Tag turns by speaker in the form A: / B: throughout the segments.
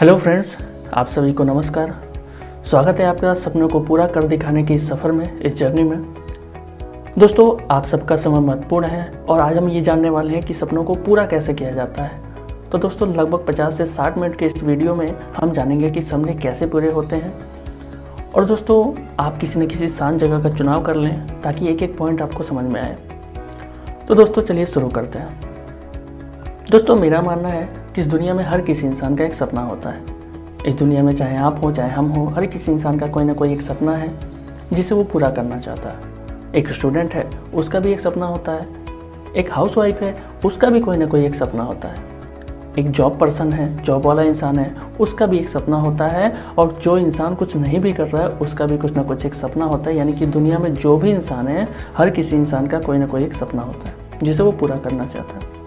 A: Hello friends, आप सभी को नमस्कार। स्वागत है आपका सपनों को पूरा कर दिखाने की इस सफ़र में, इस जर्नी में। दोस्तों, आप सबका समय महत्वपूर्ण है और आज हम ये जानने वाले हैं कि सपनों को पूरा कैसे किया जाता है। तो दोस्तों, लगभग 50 से 60 मिनट के इस वीडियो में हम जानेंगे कि सपने कैसे पूरे होते हैं। और दोस्तों, आप किसी न किसी शांत जगह का चुनाव कर लें ताकि एक एक पॉइंट आपको समझ में आए। तो दोस्तों, चलिए शुरू करते हैं। दोस्तों, मेरा मानना है कि इस दुनिया में हर किसी इंसान का एक सपना होता है। इस दुनिया में चाहे आप हो चाहे हम हो, हर किसी इंसान का कोई ना कोई एक सपना है जिसे वो पूरा करना चाहता है। एक स्टूडेंट है, उसका भी एक सपना होता है। एक हाउसवाइफ है, उसका भी कोई ना कोई एक सपना होता है। एक जॉब पर्सन है, जॉब वाला इंसान है, उसका भी एक सपना होता है। और जो इंसान कुछ नहीं भी कर रहा है, उसका भी कुछ ना कुछ एक सपना होता है। यानी कि दुनिया में जो भी इंसान है, हर किसी इंसान का कोई ना कोई एक सपना होता है जिसे वो पूरा करना चाहता है।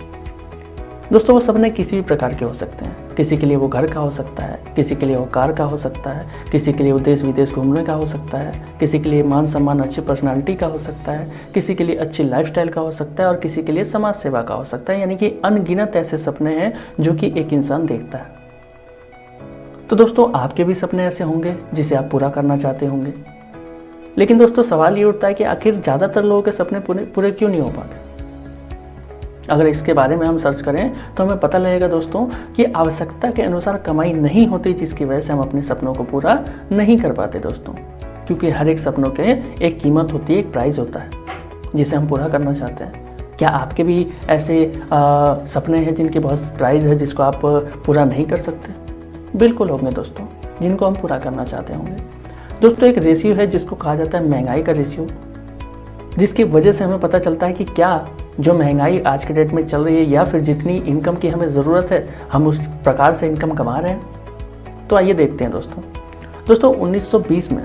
A: दोस्तों, वो सपने किसी भी प्रकार के हो सकते हैं। किसी के लिए वो घर का हो सकता है, किसी के लिए वो कार का हो सकता है, किसी के लिए वो देश विदेश घूमने का हो सकता है, किसी के लिए मान सम्मान, अच्छी पर्सनालिटी का हो सकता है, किसी के लिए अच्छी लाइफस्टाइल का हो सकता है और किसी के लिए समाज सेवा का हो सकता है। यानी कि अनगिनत ऐसे सपने हैं जो कि एक इंसान देखता है। तो दोस्तों, आपके भी सपने ऐसे होंगे जिसे आप पूरा करना चाहते होंगे। लेकिन दोस्तों, सवाल ये उठता है कि आखिर ज़्यादातर लोगों के सपने पूरे क्यों नहीं हो पाते। अगर इसके बारे में हम सर्च करें तो हमें पता लगेगा दोस्तों कि आवश्यकता के अनुसार कमाई नहीं होती, जिसकी वजह से हम अपने सपनों को पूरा नहीं कर पाते दोस्तों। क्योंकि हर एक सपनों के एक कीमत होती है, एक प्राइस होता है जिसे हम पूरा करना चाहते हैं। क्या आपके भी ऐसे सपने हैं जिनके बहुत प्राइस है, जिसको आप पूरा नहीं कर सकते? बिल्कुल होंगे दोस्तों, जिनको हम पूरा करना चाहते होंगे। दोस्तों, एक रेशियो है जिसको कहा जाता है महंगाई का रेशियो, जिसकी वजह से हमें पता चलता है कि क्या जो महंगाई आज के डेट में चल रही है या फिर जितनी इनकम की हमें ज़रूरत है, हम उस प्रकार से इनकम कमा रहे हैं। तो आइए देखते हैं दोस्तों 1920 में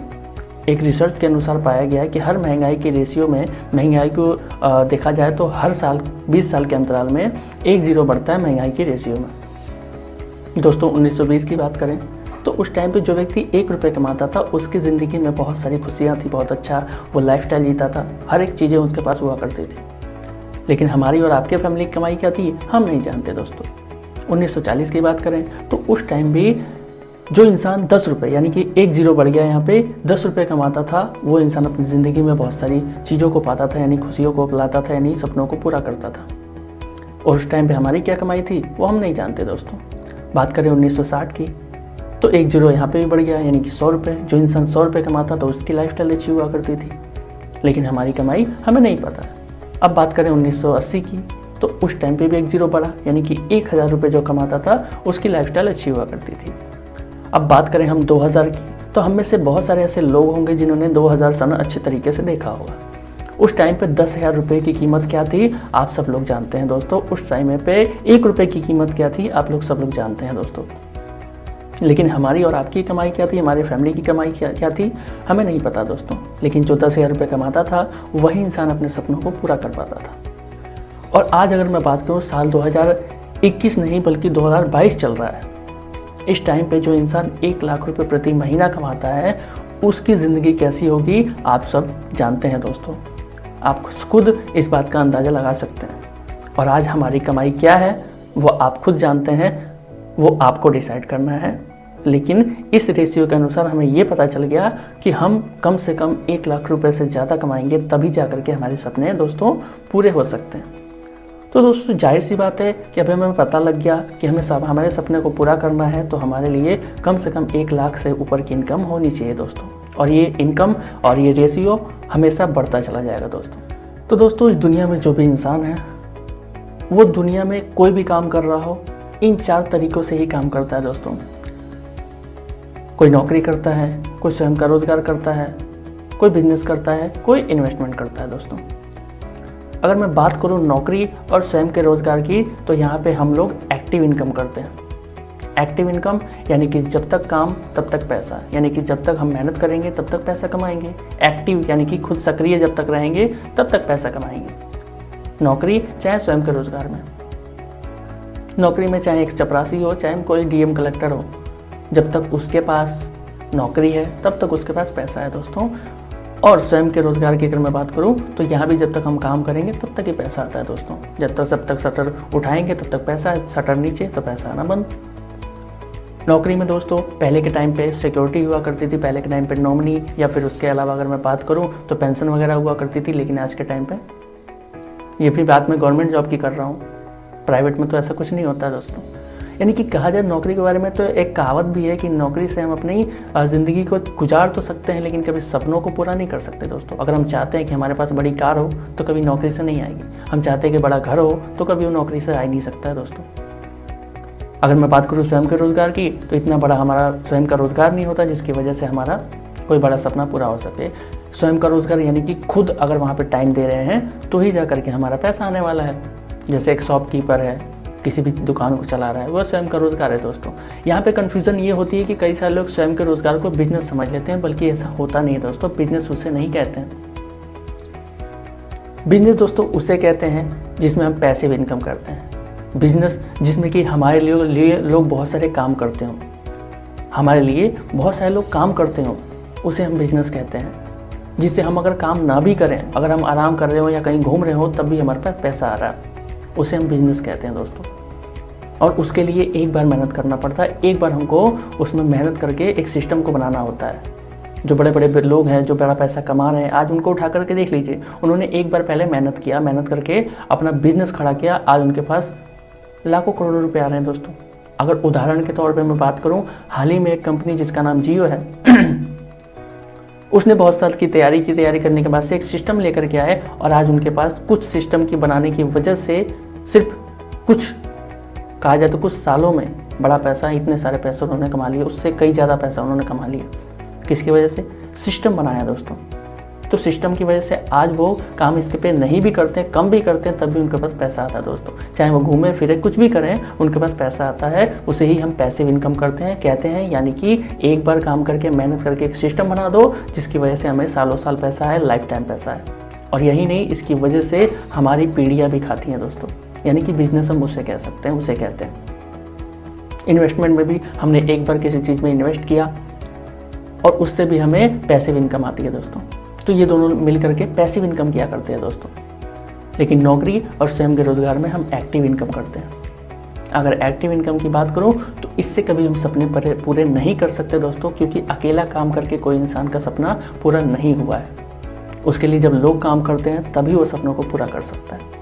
A: एक रिसर्च के अनुसार पाया गया है कि हर महंगाई के रेशियो में महंगाई को देखा जाए तो हर साल 20 साल के अंतराल में 1 0 बढ़ता है महंगाई के रेशियो में। दोस्तों, 1920 की बात करें तो उस टाइम पे जो व्यक्ति 1 रुपये कमाता था, उसकी ज़िंदगी में बहुत सारी खुशियाँ थी, बहुत अच्छा वो लाइफस्टाइल जीता था, हर एक चीज़ें उसके पास हुआ करती थी। लेकिन हमारी और आपके फैमिली की कमाई क्या थी, हम नहीं जानते दोस्तों। 1940 की बात करें तो उस टाइम भी जो इंसान 10 रुपये, यानी कि 1 0 बढ़ गया यहाँ पे, 10 रुपये कमाता था, वो इंसान अपनी ज़िंदगी में बहुत सारी चीज़ों को पाता था, यानी खुशियों को लाता था, यानी सपनों को पूरा करता था। और उस टाइम पे हमारी क्या कमाई थी वो हम नहीं जानते दोस्तों। बात करें 1960 की तो 1 0 यहाँ पे भी बढ़ गया, यानी कि 100 रुपये। जो इंसान 100 रुपये कमाता तो उसकी लाइफस्टाइल अच्छी हुआ करती थी, लेकिन हमारी कमाई हमें नहीं पता। अब बात करें 1980 की तो उस टाइम पे भी 1 0 बढ़ा, यानी कि 1000 रुपये जो कमाता था उसकी लाइफस्टाइल अच्छी हुआ करती थी। अब बात करें हम 2000 की तो हम में से बहुत सारे ऐसे लोग होंगे जिन्होंने 2000 सन अच्छे तरीके से देखा होगा। उस टाइम पे 10,000 रुपये की कीमत क्या थी, आप सब लोग जानते हैं दोस्तों। उस टाइम पे 1 रुपये की कीमत क्या थी, आप लोग सब लोग जानते हैं दोस्तों। लेकिन हमारी और आपकी कमाई क्या थी, हमारी फैमिली की कमाई क्या थी, हमें नहीं पता दोस्तों। लेकिन जो 10,000 रुपये कमाता था वही इंसान अपने सपनों को पूरा कर पाता था। और आज अगर मैं बात करूँ, साल 2021 नहीं बल्कि 2022 चल रहा है। इस टाइम पे जो इंसान 1 लाख रुपये प्रति महीना कमाता है, उसकी ज़िंदगी कैसी होगी आप सब जानते हैं दोस्तों। आप खुद इस बात का अंदाज़ा लगा सकते हैं। और आज हमारी कमाई क्या है वो आप खुद जानते हैं, वो आपको डिसाइड करना है। लेकिन इस रेशियो के अनुसार हमें ये पता चल गया कि हम कम से कम 1 लाख रुपए से ज़्यादा कमाएंगे, तभी जा करके हमारे सपने दोस्तों पूरे हो सकते हैं। तो दोस्तों, जाहिर सी बात है कि अभी हमें पता लग गया कि हमें हमारे सपने को पूरा करना है, तो हमारे लिए कम से कम 1 लाख से ऊपर की इनकम होनी चाहिए दोस्तों। और ये इनकम और ये रेशियो हमेशा बढ़ता चला जाएगा दोस्तों। तो दोस्तों, इस दुनिया में जो भी इंसान है, वो दुनिया में कोई भी काम कर रहा हो, इन 4 तरीक़ों से ही काम करता है दोस्तों। कोई नौकरी करता है, कोई स्वयं का रोज़गार करता है, कोई बिजनेस करता है, कोई इन्वेस्टमेंट करता है दोस्तों। अगर मैं बात करूं नौकरी और स्वयं के रोज़गार की, तो यहाँ पे हम लोग एक्टिव इनकम करते हैं। एक्टिव इनकम यानी कि जब तक काम तब तक पैसा, यानी कि जब तक हम मेहनत करेंगे तब तक पैसा कमाएंगे। एक्टिव यानी कि खुद सक्रिय जब तक रहेंगे तब तक पैसा कमाएंगे। नौकरी चाहे स्वयं के रोज़गार में, नौकरी में चाहे एक चपरासी हो, चाहे कोई डीएम कलेक्टर हो, जब तक उसके पास नौकरी है तब तक उसके पास पैसा है दोस्तों। और स्वयं के रोज़गार की अगर मैं बात करूं तो यहाँ भी जब तक हम काम करेंगे तब तक ही पैसा आता है दोस्तों। जब तक शटर उठाएंगे तब तक पैसा है, शटर नीचे तो पैसा आना बंद। नौकरी में दोस्तों पहले के टाइम पे सिक्योरिटी हुआ करती थी, पहले के टाइम पे नॉमिनी या फिर उसके अलावा अगर मैं बात करूं तो पेंशन वगैरह हुआ करती थी। लेकिन आज के टाइम पे, ये भी बात मैं गवर्नमेंट जॉब की कर रहा हूँ, प्राइवेट में तो ऐसा कुछ नहीं होता है दोस्तों। यानी कि कहा जाए नौकरी के बारे में तो एक कहावत भी है कि नौकरी से हम अपनी ज़िंदगी को गुजार तो सकते हैं लेकिन कभी सपनों को पूरा नहीं कर सकते दोस्तों। अगर हम चाहते हैं कि हमारे पास बड़ी कार हो तो कभी नौकरी से नहीं आएगी, हम चाहते हैं कि बड़ा घर हो तो कभी वो नौकरी से आ ही नहीं सकता है दोस्तों। अगर मैं बात करूँ स्वयं के रोज़गार की, तो इतना बड़ा हमारा स्वयं का रोज़गार नहीं होता जिसकी वजह से हमारा कोई बड़ा सपना पूरा हो सके। स्वयं का रोज़गार यानी कि खुद अगर वहाँ पे टाइम दे रहे हैं तो ही जा करके हमारा पैसा आने वाला है। जैसे एक शॉपकीपर है, किसी भी दुकान को चला रहा है, वो स्वयं का रोज़गार है दोस्तों। यहाँ पे कन्फ्यूज़न ये होती है कि कई सारे लोग स्वयं के रोज़गार को बिजनेस समझ लेते हैं, बल्कि ऐसा होता नहीं है दोस्तों। बिजनेस उसे नहीं कहते हैं। बिजनेस दोस्तों उसे कहते हैं जिसमें हम पैसिव इनकम करते हैं। बिजनेस जिसमें कि हमारे लिए लोग बहुत सारे काम करते हों, हमारे लिए बहुत सारे लोग काम करते हों, उसे हम बिजनेस कहते हैं। जिससे हम अगर काम ना भी करें, अगर हम आराम कर रहे हो या कहीं घूम रहे हो तब भी हमारे पास पैसा आ रहा है, उसे हम बिजनेस कहते हैं दोस्तों। और उसके लिए एक बार मेहनत करना पड़ता है, एक बार हमको उसमें मेहनत करके एक सिस्टम को बनाना होता है। जो बड़े बड़े लोग हैं जो बड़ा पैसा कमा रहे हैं, आज उनको उठा करके देख लीजिए, उन्होंने एक बार पहले मेहनत किया, मेहनत करके अपना बिजनेस खड़ा किया, आज उनके पास लाखों करोड़ों रुपए आ रहे हैं दोस्तों। अगर उदाहरण के तौर पे मैं बात करूं, हाल ही में एक कंपनी जिसका नाम जियो है उसने बहुत साल की तैयारी करने के बाद से एक सिस्टम लेकर के आए और आज उनके पास कुछ सिस्टम की बनाने की वजह से सिर्फ कुछ कहा जाए तो कुछ सालों में बड़ा पैसा, इतने सारे पैसे उन्होंने कमा लिए, उससे कई ज़्यादा पैसा उन्होंने कमा लिया। किसकी वजह से? सिस्टम बनाया दोस्तों। तो सिस्टम की वजह से आज वो काम इसके पे नहीं भी करते हैं, कम भी करते हैं, तब भी उनके पास पैसा आता है दोस्तों। चाहे वो घूमे फिरे कुछ भी करें, उनके पास पैसा आता है। उसे ही हम पैसिव इनकम कहते हैं। यानी कि एक बार काम करके मेहनत करके एक सिस्टम बना दो जिसकी वजह से हमें सालों साल पैसा है, लाइफ टाइम पैसा है। और यही नहीं, इसकी वजह से हमारी पीढ़ियाँ भी खाती हैं दोस्तों। यानी कि बिजनेस हम उसे कह सकते हैं, उसे कहते हैं। इन्वेस्टमेंट में भी हमने एक बार किसी चीज़ में इन्वेस्ट किया और उससे भी हमें पैसिव इनकम आती है दोस्तों। तो ये दोनों मिल करके पैसिव इनकम किया करते हैं दोस्तों। लेकिन नौकरी और स्वयं के रोज़गार में हम एक्टिव इनकम करते हैं। अगर एक्टिव इनकम की बात करूं तो इससे कभी हम सपने पूरे नहीं कर सकते दोस्तों, क्योंकि अकेला काम करके कोई इंसान का सपना पूरा नहीं हुआ है। उसके लिए जब लोग काम करते हैं तभी वो सपनों को पूरा कर सकता है।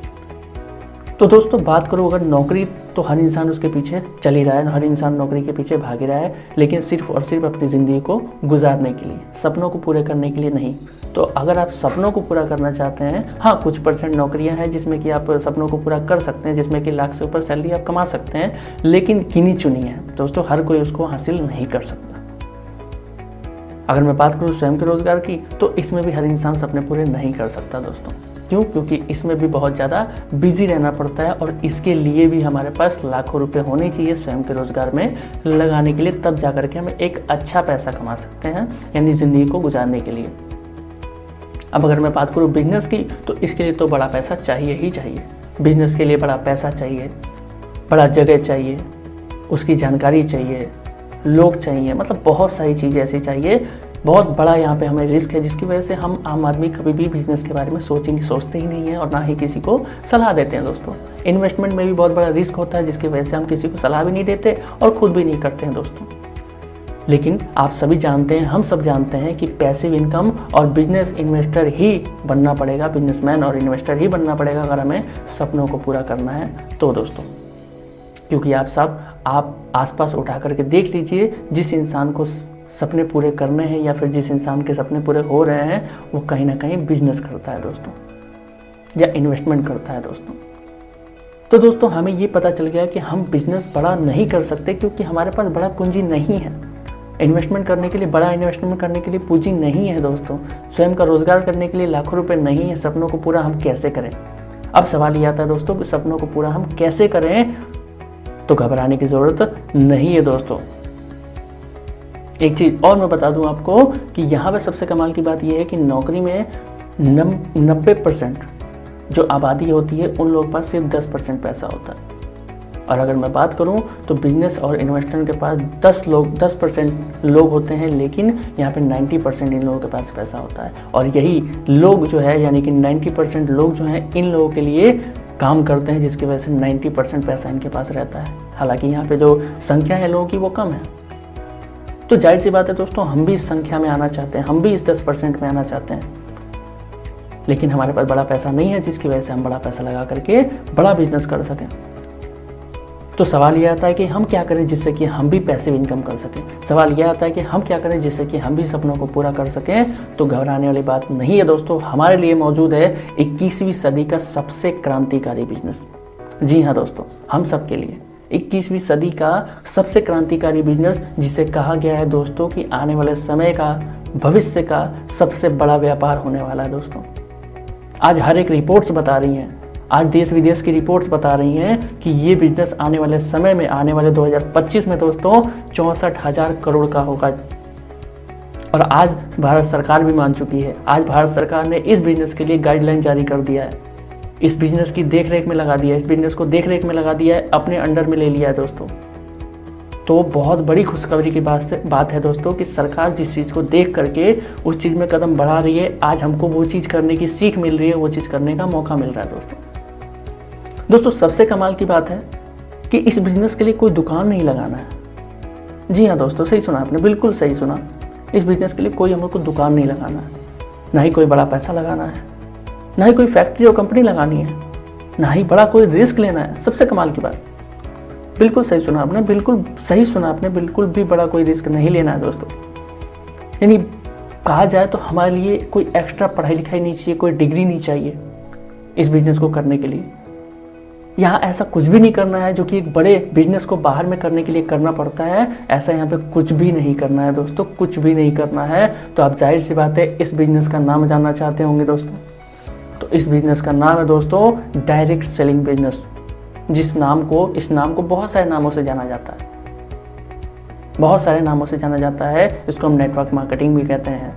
A: तो दोस्तों बात करो अगर नौकरी, तो हर इंसान उसके पीछे चल ही रहा है, हर इंसान नौकरी के पीछे भाग ही रहा है, लेकिन सिर्फ और सिर्फ अपनी ज़िंदगी को गुजारने के लिए, सपनों को पूरे करने के लिए नहीं। तो अगर आप सपनों को पूरा करना चाहते हैं, हाँ कुछ % नौकरियां हैं जिसमें कि आप सपनों को पूरा कर सकते हैं, जिसमें कि लाख से ऊपर सैलरी आप कमा सकते हैं, लेकिन गिनी चुनी है दोस्तों, हर कोई उसको हासिल नहीं कर सकता। अगर मैं बात करूँ स्वयं के रोज़गार की, तो इसमें भी हर इंसान सपने पूरे नहीं कर सकता दोस्तों। क्यों? क्योंकि इसमें भी बहुत ज़्यादा बिजी रहना पड़ता है और इसके लिए भी हमारे पास लाखों रुपए होने चाहिए स्वयं के रोज़गार में लगाने के लिए, तब जा कर के हम एक अच्छा पैसा कमा सकते हैं, यानी ज़िंदगी को गुजारने के लिए। अब अगर मैं बात करूँ बिजनेस की, तो इसके लिए तो बड़ा पैसा चाहिए ही चाहिए। बिजनेस के लिए बड़ा पैसा चाहिए, बड़ा जगह चाहिए, उसकी जानकारी चाहिए, लोग चाहिए, मतलब बहुत सारी चीज़ें ऐसी चाहिए। बहुत बड़ा यहाँ पे हमें रिस्क है, जिसकी वजह से हम आम आदमी कभी भी बिजनेस के बारे में सोचते ही नहीं है और ना ही किसी को सलाह देते हैं दोस्तों। इन्वेस्टमेंट में भी बहुत बड़ा रिस्क होता है, जिसकी वजह से हम किसी को सलाह भी नहीं देते और खुद भी नहीं करते हैं दोस्तों। लेकिन आप सभी जानते हैं, हम सब जानते हैं कि पैसिव इनकम और बिजनेस इन्वेस्टर ही बनना पड़ेगा, बिजनेसमैन और इन्वेस्टर ही बनना पड़ेगा अगर हमें सपनों को पूरा करना है तो दोस्तों। क्योंकि आप आसपास उठा करके देख लीजिए, जिस इंसान को सपने पूरे करने हैं या फिर जिस इंसान के सपने पूरे हो रहे हैं, वो कहीं ना कहीं बिजनेस करता है दोस्तों, या इन्वेस्टमेंट करता है दोस्तों। तो दोस्तों हमें ये पता चल गया कि हम बिजनेस बड़ा नहीं कर सकते क्योंकि हमारे पास बड़ा पूंजी नहीं है। इन्वेस्टमेंट करने के लिए, बड़ा इन्वेस्टमेंट करने के लिए पूंजी नहीं है दोस्तों। स्वयं का रोजगार करने के लिए लाखों रुपए नहीं है। सपनों को पूरा हम कैसे करें? अब सवाल ये आता है दोस्तों कि सपनों को पूरा हम कैसे करें? तो घबराने की ज़रूरत नहीं है दोस्तों। एक चीज़ और मैं बता दूं आपको कि यहाँ पे सबसे कमाल की बात यह है कि नौकरी में 90% जो आबादी होती है उन लोगों के पास सिर्फ 10% पैसा होता है। और अगर मैं बात करूं तो बिजनेस और इन्वेस्टर के पास 10% लोग होते हैं, लेकिन यहाँ पे 90% इन लोगों के पास पैसा होता है। और यही लोग जो है, यानी कि 90% लोग जो हैं, इन लोगों के लिए काम करते हैं, जिसकी वजह से 90% पैसा इनके पास रहता है। हालांकि यहाँ पे जो संख्या है लोगों की वो कम है। तो जाहिर सी बात है दोस्तों, हम भी इस संख्या में आना चाहते हैं, हम भी इस 10% में आना चाहते हैं, लेकिन हमारे पास बड़ा पैसा नहीं है जिसकी वजह से हम बड़ा पैसा लगा करके बड़ा बिजनेस कर सकें। तो सवाल ये आता है कि हम क्या करें जिससे कि हम भी पैसिव इनकम कर सकें। सवाल ये आता है कि हम क्या करें जिससे कि हम भी सपनों को पूरा कर सकें। तो घबराने वाली बात नहीं है दोस्तों, हमारे लिए मौजूद है 21वीं सदी का सबसे क्रांतिकारी बिजनेस। जी हाँ दोस्तों, हम सब के लिए 21वीं सदी का सबसे क्रांतिकारी बिजनेस, जिसे कहा गया है दोस्तों कि आने वाले समय का, भविष्य का सबसे बड़ा व्यापार होने वाला है दोस्तों। आज हर एक रिपोर्ट्स बता रही हैं, आज देश विदेश की रिपोर्ट्स बता रही हैं कि ये बिजनेस आने वाले समय में, आने वाले 2025 में दोस्तों 64,000 करोड़ का होगा। और आज भारत सरकार भी मान चुकी है। आज भारत सरकार ने इस बिजनेस के लिए गाइडलाइन जारी कर दिया है, इस बिजनेस की देखरेख में लगा दिया है, इस बिजनेस को देखरेख में लगा दिया है, अपने अंडर में ले लिया है दोस्तों। तो बहुत बड़ी खुशखबरी की बात है दोस्तों कि सरकार जिस चीज़ को देख करके उस चीज़ में कदम बढ़ा रही है, आज हमको वो चीज़ करने की सीख मिल रही है, वो चीज़ करने का मौका मिल रहा है दोस्तों। सबसे कमाल की बात है कि इस बिजनेस के लिए कोई दुकान नहीं लगाना है। जी हाँ दोस्तों, सही सुना आपने, बिल्कुल सही सुना। इस बिजनेस के लिए कोई हम लोग को दुकान नहीं लगाना है, ना ही कोई बड़ा पैसा लगाना है, ना ही कोई फैक्ट्री और कंपनी लगानी है, ना ही बड़ा कोई रिस्क लेना है। सबसे कमाल की बात, बिल्कुल सही सुना आपने, बिल्कुल सही सुना आपने, बिल्कुल भी बड़ा कोई रिस्क नहीं लेना है दोस्तों। यानी कहा जाए तो हमारे लिए कोई एक्स्ट्रा पढ़ाई लिखाई नहीं चाहिए, कोई डिग्री नहीं चाहिए इस बिजनेस को करने के लिए। यहाँ ऐसा कुछ भी नहीं करना है जो कि एक बड़े बिजनेस को बाहर में करने के लिए करना पड़ता है। ऐसा यहाँ पे कुछ भी नहीं करना है दोस्तों, कुछ भी नहीं करना है। तो आप जाहिर सी बात है इस बिजनेस का नाम जानना चाहते होंगे दोस्तों। तो इस बिजनेस का नाम है दोस्तों डायरेक्ट सेलिंग बिजनेस। इस नाम को बहुत सारे नामों से जाना जाता है, बहुत सारे नामों से जाना जाता है। इसको हम नेटवर्क मार्केटिंग भी कहते हैं,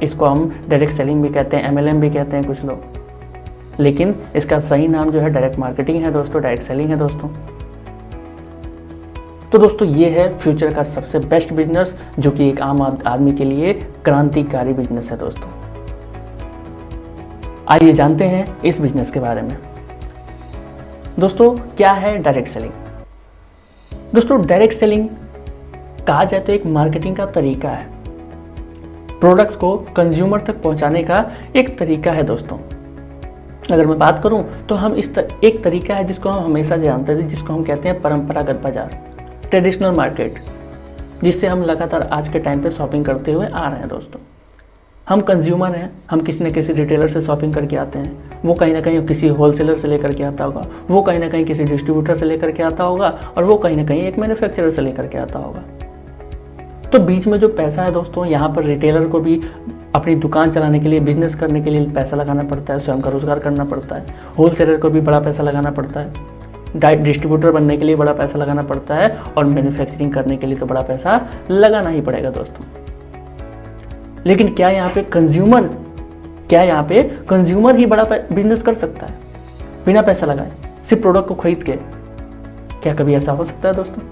A: इसको हम डायरेक्ट सेलिंग भी कहते हैं, MLM भी कहते हैं कुछ लोग, लेकिन इसका सही नाम जो है डायरेक्ट मार्केटिंग है दोस्तों, डायरेक्ट सेलिंग है दोस्तों। तो दोस्तों ये है फ्यूचर का सबसे बेस्ट बिजनेस, जो कि एक आम आदमी के लिए क्रांतिकारी बिजनेस है दोस्तों। आइए जानते हैं इस बिजनेस के बारे में। दोस्तों क्या है डायरेक्ट सेलिंग? दोस्तों डायरेक्ट सेलिंग कहा जाए तो एक मार्केटिंग का तरीका है, प्रोडक्ट्स को कंज्यूमर तक पहुंचाने का एक तरीका है दोस्तों। अगर मैं बात करूं तो हम एक तरीका है जिसको हम हमेशा जानते थे, जिसको हम कहते हैं परंपरागत बाजार, ट्रेडिशनल मार्केट, जिससे हम लगातार आज के टाइम पे शॉपिंग करते हुए आ रहे हैं दोस्तों। हम कंज्यूमर हैं, हम किसी न किसी रिटेलर से शॉपिंग करके आते हैं। वो कहीं ना कहीं किसी होलसेलर से लेकर के आता होगा, वो कहीं ना कहीं किसी डिस्ट्रीब्यूटर से लेकर के आता होगा, और वो कहीं ना कहीं एक मैन्युफैक्चरर से लेकर के आता होगा। तो बीच में जो पैसा है दोस्तों, यहाँ पर रिटेलर को भी अपनी दुकान चलाने के लिए, बिजनेस करने के लिए पैसा लगाना पड़ता है, स्वयं का रोजगार करना पड़ता है। होलसेलर को भी बड़ा पैसा लगाना पड़ता है, डिस्ट्रीब्यूटर बनने के लिए बड़ा पैसा लगाना पड़ता है, और मैन्युफैक्चरिंग करने के लिए तो बड़ा पैसा लगाना ही पड़ेगा दोस्तों। लेकिन क्या यहाँ पे कंज्यूमर ही बड़ा बिजनेस कर सकता है बिना पैसा लगाए, सिर्फ प्रोडक्ट को खरीद के? क्या कभी ऐसा हो सकता है दोस्तों?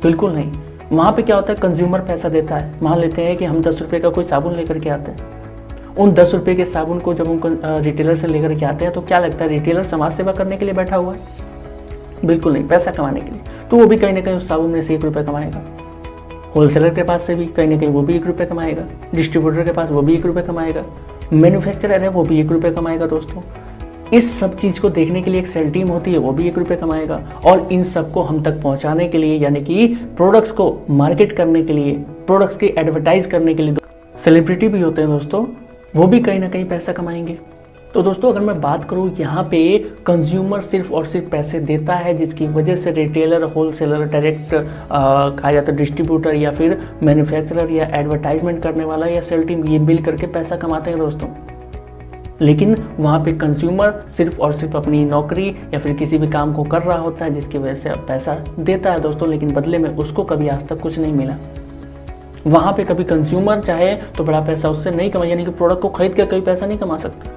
A: बिल्कुल नहीं। वहाँ पे क्या होता है, कंज्यूमर पैसा देता है। मान लेते हैं कि हम 10 रुपये का कोई साबुन लेकर के आते हैं। उन 10 रुपये के साबुन को जब हम रिटेलर से लेकर के आते हैं तो क्या लगता है, रिटेलर समाज सेवा करने के लिए बैठा हुआ है? बिल्कुल नहीं, पैसा कमाने के लिए। तो वो भी कहीं ना कहीं उस साबुन में से 1 रुपये कमाएगा। होलसेलर के पास से भी कहीं ना कहीं वो भी 1 रुपये कमाएगा, डिस्ट्रीब्यूटर के पास वो भी 1 रुपये कमाएगा, मैन्युफैक्चरर है वो भी 1 रुपये कमाएगा दोस्तों। इस सब चीज़ को देखने के लिए एक सेल टीम होती है, वो भी 1 रुपये कमाएगा। और इन सबको हम तक पहुंचाने के लिए, यानी कि प्रोडक्ट्स को मार्केट करने के लिए, प्रोडक्ट्स की एडवर्टाइज करने के लिए सेलिब्रिटी भी होते हैं दोस्तों, वो भी कहीं ना कहीं पैसा कमाएंगे। तो दोस्तों अगर मैं बात करूँ, यहाँ पे कंज्यूमर सिर्फ और सिर्फ पैसे देता है, जिसकी वजह से रिटेलर, होलसेलर, डायरेक्ट कहा जाता है डिस्ट्रीब्यूटर, या फिर मैन्युफैक्चरर, या एडवर्टाइजमेंट करने वाला, या सेल टीम, ये मिल करके पैसा कमाते हैं दोस्तों। लेकिन वहाँ पे कंज्यूमर सिर्फ और सिर्फ अपनी नौकरी या फिर किसी भी काम को कर रहा होता है, जिसकी वजह से पैसा देता है दोस्तों, लेकिन बदले में उसको कभी आज तक कुछ नहीं मिला। वहाँ पे कभी कंज्यूमर चाहे तो बड़ा पैसा उससे नहीं कमा, यानी कि प्रोडक्ट को खरीद कर कभी पैसा नहीं कमा सकता।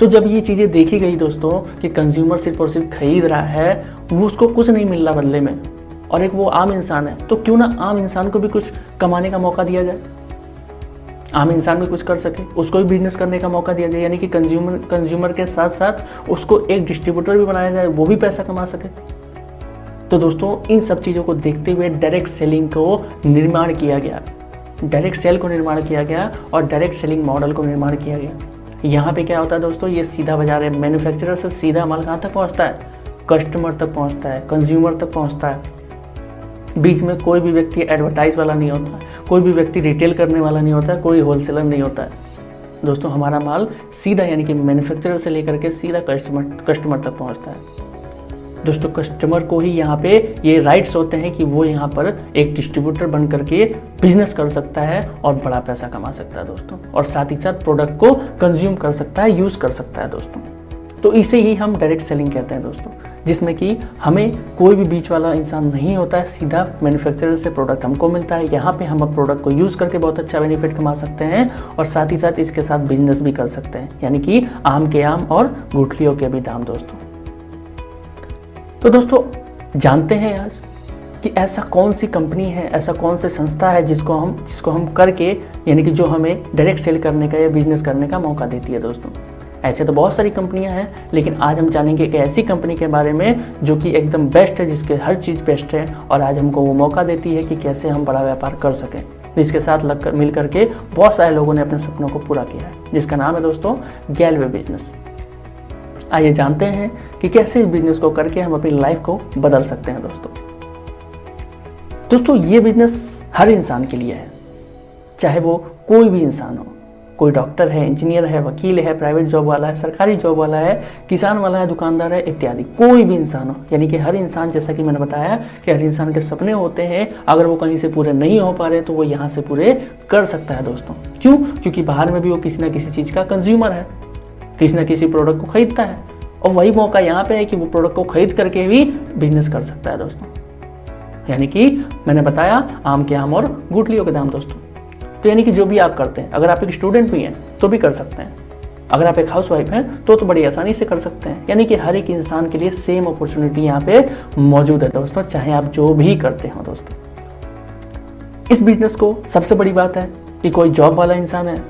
A: तो जब ये चीज़ें देखी गई दोस्तों कि कंज्यूमर सिर्फ और सिर्फ खरीद रहा है, वो उसको कुछ नहीं मिल रहा बदले में, और एक वो आम इंसान है, तो क्यों ना आम इंसान को भी कुछ कमाने का मौका दिया जाए, आम इंसान भी कुछ कर सके, उसको भी बिजनेस करने का मौका दिया जाए। यानी कि कंज्यूमर के साथ साथ उसको एक डिस्ट्रीब्यूटर भी बनाया जाए, वो भी पैसा कमा सके। तो दोस्तों इन सब चीज़ों को देखते हुए डायरेक्ट सेलिंग को निर्माण किया गया, डायरेक्ट सेल को निर्माण किया गया और डायरेक्ट सेलिंग मॉडल को निर्माण किया गया। यहाँ पे क्या होता है दोस्तों, ये सीधा बाजार है, मैन्युफैक्चरर से सीधा माल कहाँ तक पहुँचता है, कस्टमर तक पहुँचता है, कंज्यूमर तक पहुँचता है। बीच में कोई भी व्यक्ति एडवर्टाइज वाला नहीं होता, कोई भी व्यक्ति रिटेल करने वाला नहीं होता, कोई होलसेलर नहीं होता है दोस्तों। हमारा माल सीधा यानी कि मैन्युफैक्चरर से लेकर के सीधा कस्टमर तक पहुँचता है दोस्तों। कस्टमर को ही यहाँ पे ये राइट्स होते हैं कि वो यहाँ पर एक डिस्ट्रीब्यूटर बन करके बिजनेस कर सकता है और बड़ा पैसा कमा सकता है दोस्तों, और साथ ही साथ प्रोडक्ट को कंज्यूम कर सकता है, यूज़ कर सकता है दोस्तों। तो इसे ही हम डायरेक्ट सेलिंग कहते हैं दोस्तों, जिसमें कि हमें कोई भी बीच वाला इंसान नहीं होता है, सीधा मैन्युफैक्चरर से प्रोडक्ट हमको मिलता है। यहाँ पे हम अब प्रोडक्ट को यूज़ करके बहुत अच्छा बेनिफिट कमा सकते हैं और साथ ही साथ इसके साथ बिजनेस भी कर सकते हैं, यानी कि आम के आम और गुठलियों के भी दाम दोस्तों। तो दोस्तों जानते हैं आज कि ऐसा कौन सी कंपनी है, ऐसा कौन सी संस्था है जिसको हम करके यानी कि जो हमें डायरेक्ट सेल करने का या बिजनेस करने का मौका देती है दोस्तों। ऐसे तो बहुत सारी कंपनियां हैं, लेकिन आज हम जानेंगे एक ऐसी कंपनी के बारे में जो कि एकदम बेस्ट है, जिसके हर चीज़ बेस्ट है और आज हमको वो मौका देती है कि कैसे हम बड़ा व्यापार कर सकें। इसके साथ मिल करके बहुत सारे लोगों ने अपने सपनों को पूरा किया है, जिसका नाम है दोस्तों गैलवे बिजनेस। आइए जानते हैं कि कैसे इस बिजनेस को करके हम अपनी लाइफ को बदल सकते हैं दोस्तों। ये बिजनेस हर इंसान के लिए है, चाहे वो कोई भी इंसान हो, कोई डॉक्टर है, इंजीनियर है, वकील है, प्राइवेट जॉब वाला है, सरकारी जॉब वाला है, किसान वाला है, दुकानदार है इत्यादि, कोई भी इंसान हो। यानी कि हर इंसान, जैसा कि मैंने बताया कि हर इंसान के सपने होते हैं, अगर वो कहीं से पूरे नहीं हो पा रहे तो वो यहाँ से पूरे कर सकता है दोस्तों। क्यों? क्योंकि बाहर में भी वो किसी ना किसी चीज़ का कंज्यूमर है, किसी न किसी प्रोडक्ट को खरीदता है, और वही मौका यहाँ पे है कि वो प्रोडक्ट को खरीद करके भी बिजनेस कर सकता है दोस्तों। यानी कि मैंने बताया आम के आम और गुठलियों के दाम दोस्तों। तो यानी कि जो भी आप करते हैं, अगर आप एक स्टूडेंट भी हैं तो भी कर सकते हैं, अगर आप एक हाउसवाइफ हैं तो बड़ी आसानी से कर सकते हैं। यानी कि हर एक इंसान के लिए सेम अपॉर्चुनिटी यहाँ पे मौजूद है दोस्तों, चाहे आप जो भी करते हो दोस्तों। इस बिजनेस को सबसे बड़ी बात है कि कोई जॉब वाला इंसान है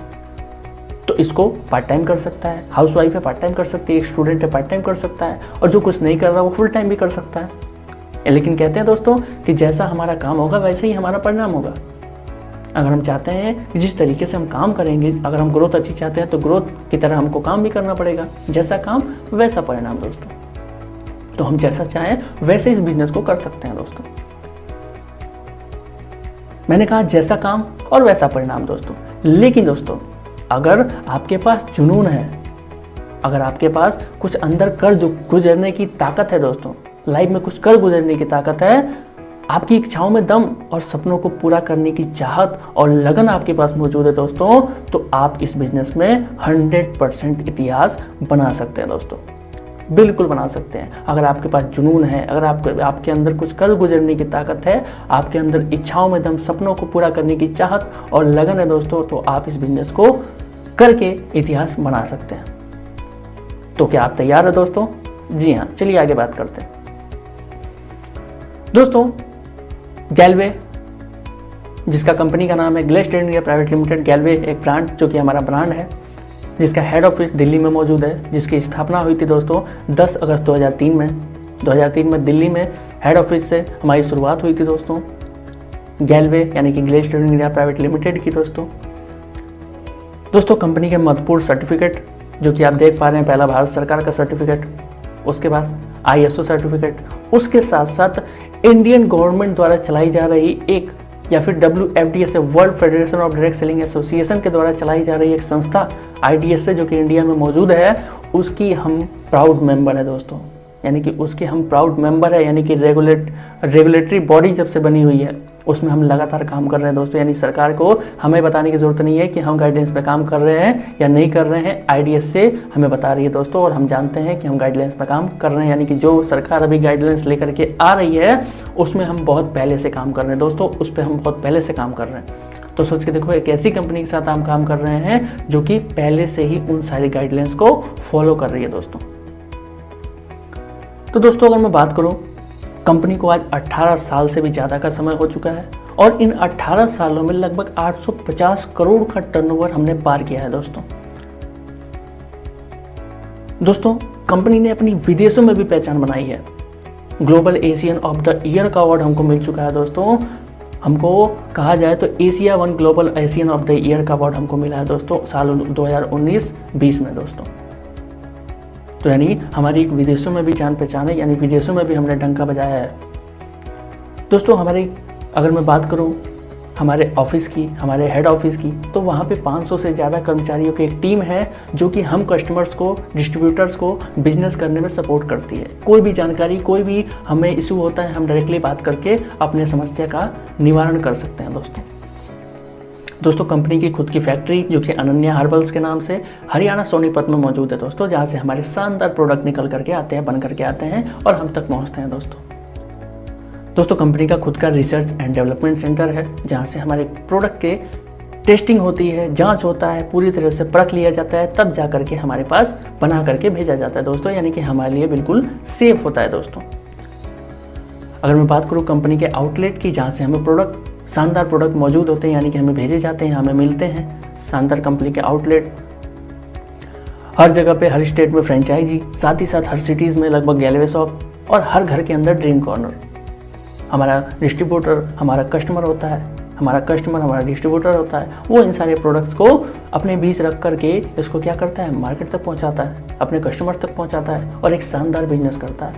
A: तो इसको पार्ट टाइम कर सकता है, हाउसवाइफ है पार्ट टाइम कर सकती है, एक स्टूडेंट है पार्ट टाइम कर सकता है, और जो कुछ नहीं कर रहा वो फुल टाइम भी कर सकता है। लेकिन कहते हैं दोस्तों कि जैसा हमारा काम होगा वैसे ही हमारा परिणाम होगा। अगर हम चाहते हैं कि जिस तरीके से हम काम करेंगे, अगर हम ग्रोथ अच्छी चाहते हैं तो ग्रोथ की तरह हमको काम भी करना पड़ेगा, जैसा काम वैसा परिणाम दोस्तों। तो हम जैसा चाहें वैसे इस बिजनेस को कर सकते हैं दोस्तों। मैंने कहा जैसा काम और वैसा परिणाम दोस्तों। लेकिन दोस्तों अगर आपके पास जुनून है, अगर आपके पास कुछ अंदर कर गुजरने की ताकत है दोस्तों, लाइफ में कुछ कर गुजरने की ताकत है, आपकी इच्छाओं में दम और सपनों को पूरा करने की चाहत और लगन आपके पास मौजूद है दोस्तों, तो आप इस बिजनेस में 100% इतिहास बना सकते हैं दोस्तों, बिल्कुल बना सकते हैं। अगर आपके पास जुनून है, अगर आपके अंदर कुछ कर गुजरने की ताकत है, आपके अंदर इच्छाओं में दम, सपनों को पूरा करने की चाहत और लगन है दोस्तों, तो आप इस बिजनेस को करके इतिहास बना सकते हैं। तो क्या आप तैयार है दोस्तों? जी हाँ, चलिए आगे बात करते हैं दोस्तों। गैलवे, जिसका कंपनी का नाम है ग्लेस्ट इंडिया प्राइवेट लिमिटेड, गैलवे एक ब्रांड जो कि हमारा ब्रांड है, जिसका हेड ऑफिस दिल्ली में मौजूद है, जिसकी स्थापना हुई थी दोस्तों 10 अगस्त 2003 में। 2003 में दिल्ली में हेड ऑफिस से हमारी शुरुआत हुई थी दोस्तों, गैलवे यानी कि ग्लेस्ट इंडिया प्राइवेट लिमिटेड की दोस्तों। कंपनी के महत्वपूर्ण सर्टिफिकेट जो कि आप देख पा रहे हैं, पहला भारत सरकार का सर्टिफिकेट, उसके बाद ISO सर्टिफिकेट, उसके साथ साथ इंडियन गवर्नमेंट द्वारा चलाई जा रही एक, या फिर WFDSA world federation of direct selling association के द्वारा चलाई जा रही एक संस्था IDSA जो कि इंडिया में मौजूद है, उसकी हम प्राउड मेंबर है दोस्तों। यानी कि उसके हम प्राउड मेंबर है, यानी कि रेगुलेटरी बॉडी जब से बनी हुई है उसमें हम लगातार काम कर रहे हैं दोस्तों। यानी सरकार को हमें बताने की ज़रूरत नहीं है कि हम गाइडलाइंस पे काम कर रहे हैं या नहीं कर रहे हैं, IDSA हमें बता रही है दोस्तों, और हम जानते हैं कि हम गाइडलाइंस पे काम कर रहे हैं। यानी कि जो सरकार अभी गाइडलाइंस लेकर के आ रही है उसमें हम बहुत पहले से काम कर रहे हैं दोस्तों, उस पर हम बहुत पहले से काम कर रहे हैं। तो सोच के देखो, एक ऐसी कंपनी के साथ हम काम कर रहे हैं जो कि पहले से ही उन सारी गाइडलाइंस को फॉलो कर रही है दोस्तों। तो दोस्तों अगर मैं बात करूं, कंपनी को आज 18 साल से भी ज़्यादा का समय हो चुका है, और इन 18 सालों में लगभग 850 करोड़ का टर्नओवर हमने पार किया है दोस्तों। कंपनी ने अपनी विदेशों में भी पहचान बनाई है। Global Asian of the year का अवार्ड हमको मिल चुका है दोस्तों। हमको कहा जाए तो Asia one global Asian of the year का अवार्ड हमको मिला है दोस्तों साल 2019-20 में दोस्तों। तो यानी हमारी विदेशों में भी जान पहचान है, यानी विदेशों में भी हमने डंका बजाया है दोस्तों। हमारे अगर मैं बात करूं हमारे ऑफिस की, हमारे हेड ऑफिस की, तो वहाँ पे 500 से ज़्यादा कर्मचारियों की एक टीम है जो कि हम कस्टमर्स को, डिस्ट्रीब्यूटर्स को बिजनेस करने में सपोर्ट करती है। कोई भी जानकारी, कोई भी हमें इशू होता है, हम डायरेक्टली बात करके अपने समस्या का निवारण कर सकते हैं दोस्तों। कंपनी की खुद की फैक्ट्री जो कि अनन्या हर्बल्स के नाम से हरियाणा सोनीपत में मौजूद है दोस्तों, जहाँ से हमारे शानदार प्रोडक्ट निकल करके आते हैं, बन करके आते हैं और हम तक पहुँचते हैं दोस्तों। कंपनी का खुद का रिसर्च एंड डेवलपमेंट सेंटर है, जहाँ से हमारे प्रोडक्ट के टेस्टिंग होती है, जांच होता है, पूरी तरह से परख लिया जाता है, तब जा करके हमारे पास बना करके भेजा जाता है दोस्तों, यानी कि हमारे लिए बिल्कुल सेफ होता है दोस्तों। अगर मैं बात करूँ कंपनी के आउटलेट की, जहाँ से हमें प्रोडक्ट, शानदार प्रोडक्ट मौजूद होते हैं, यानी कि हमें भेजे जाते हैं, हमें मिलते हैं शानदार कंपनी के आउटलेट। हर जगह पे, हर स्टेट में फ्रेंचाइजी, साथ ही साथ हर सिटीज़ में लगभग गैलवे शॉप और हर घर के अंदर ड्रीम कॉर्नर। हमारा डिस्ट्रीब्यूटर हमारा कस्टमर होता है, हमारा कस्टमर हमारा डिस्ट्रीब्यूटर होता है। वो इन सारे प्रोडक्ट्स को अपने बीच रख करके इसको क्या करता है, मार्केट तक पहुंचाता है, अपने कस्टमर तक पहुंचाता है और एक शानदार बिजनेस करता है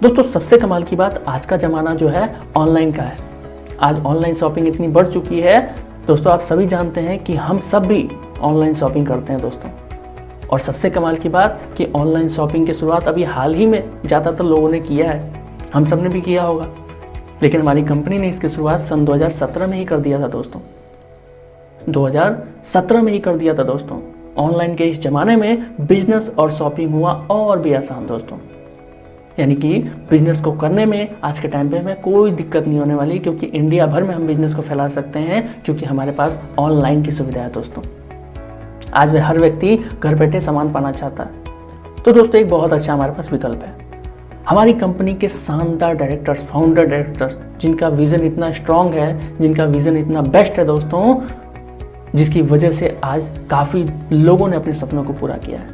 A: दोस्तों। सबसे कमाल की बात, आज का ज़माना जो है ऑनलाइन का है। आज ऑनलाइन शॉपिंग इतनी बढ़ चुकी है दोस्तों, आप सभी जानते हैं कि हम सब भी ऑनलाइन शॉपिंग करते हैं दोस्तों। और सबसे कमाल की बात कि ऑनलाइन शॉपिंग की शुरुआत अभी हाल ही में ज़्यादातर लोगों ने किया है, हम सब ने भी किया होगा, लेकिन हमारी कंपनी ने इसकी शुरुआत सन 2017 में ही कर दिया था दोस्तों। 2017 में ही कर दिया था दोस्तों। ऑनलाइन के इस ज़माने में बिजनेस और शॉपिंग हुआ और भी आसान दोस्तों, यानी कि बिजनेस को करने में आज के टाइम पे हमें कोई दिक्कत नहीं होने वाली, क्योंकि इंडिया भर में हम बिजनेस को फैला सकते हैं, क्योंकि हमारे पास ऑनलाइन की सुविधा है दोस्तों। आज में हर व्यक्ति घर बैठे सामान पाना चाहता है, तो दोस्तों एक बहुत अच्छा हमारे पास विकल्प है। हमारी कंपनी के शानदार डायरेक्टर्स, फाउंडर डायरेक्टर्स, जिनका विज़न इतना स्ट्रांग है, जिनका विज़न इतना बेस्ट है दोस्तों, जिसकी वजह से आज काफ़ी लोगों ने अपने सपनों को पूरा किया है।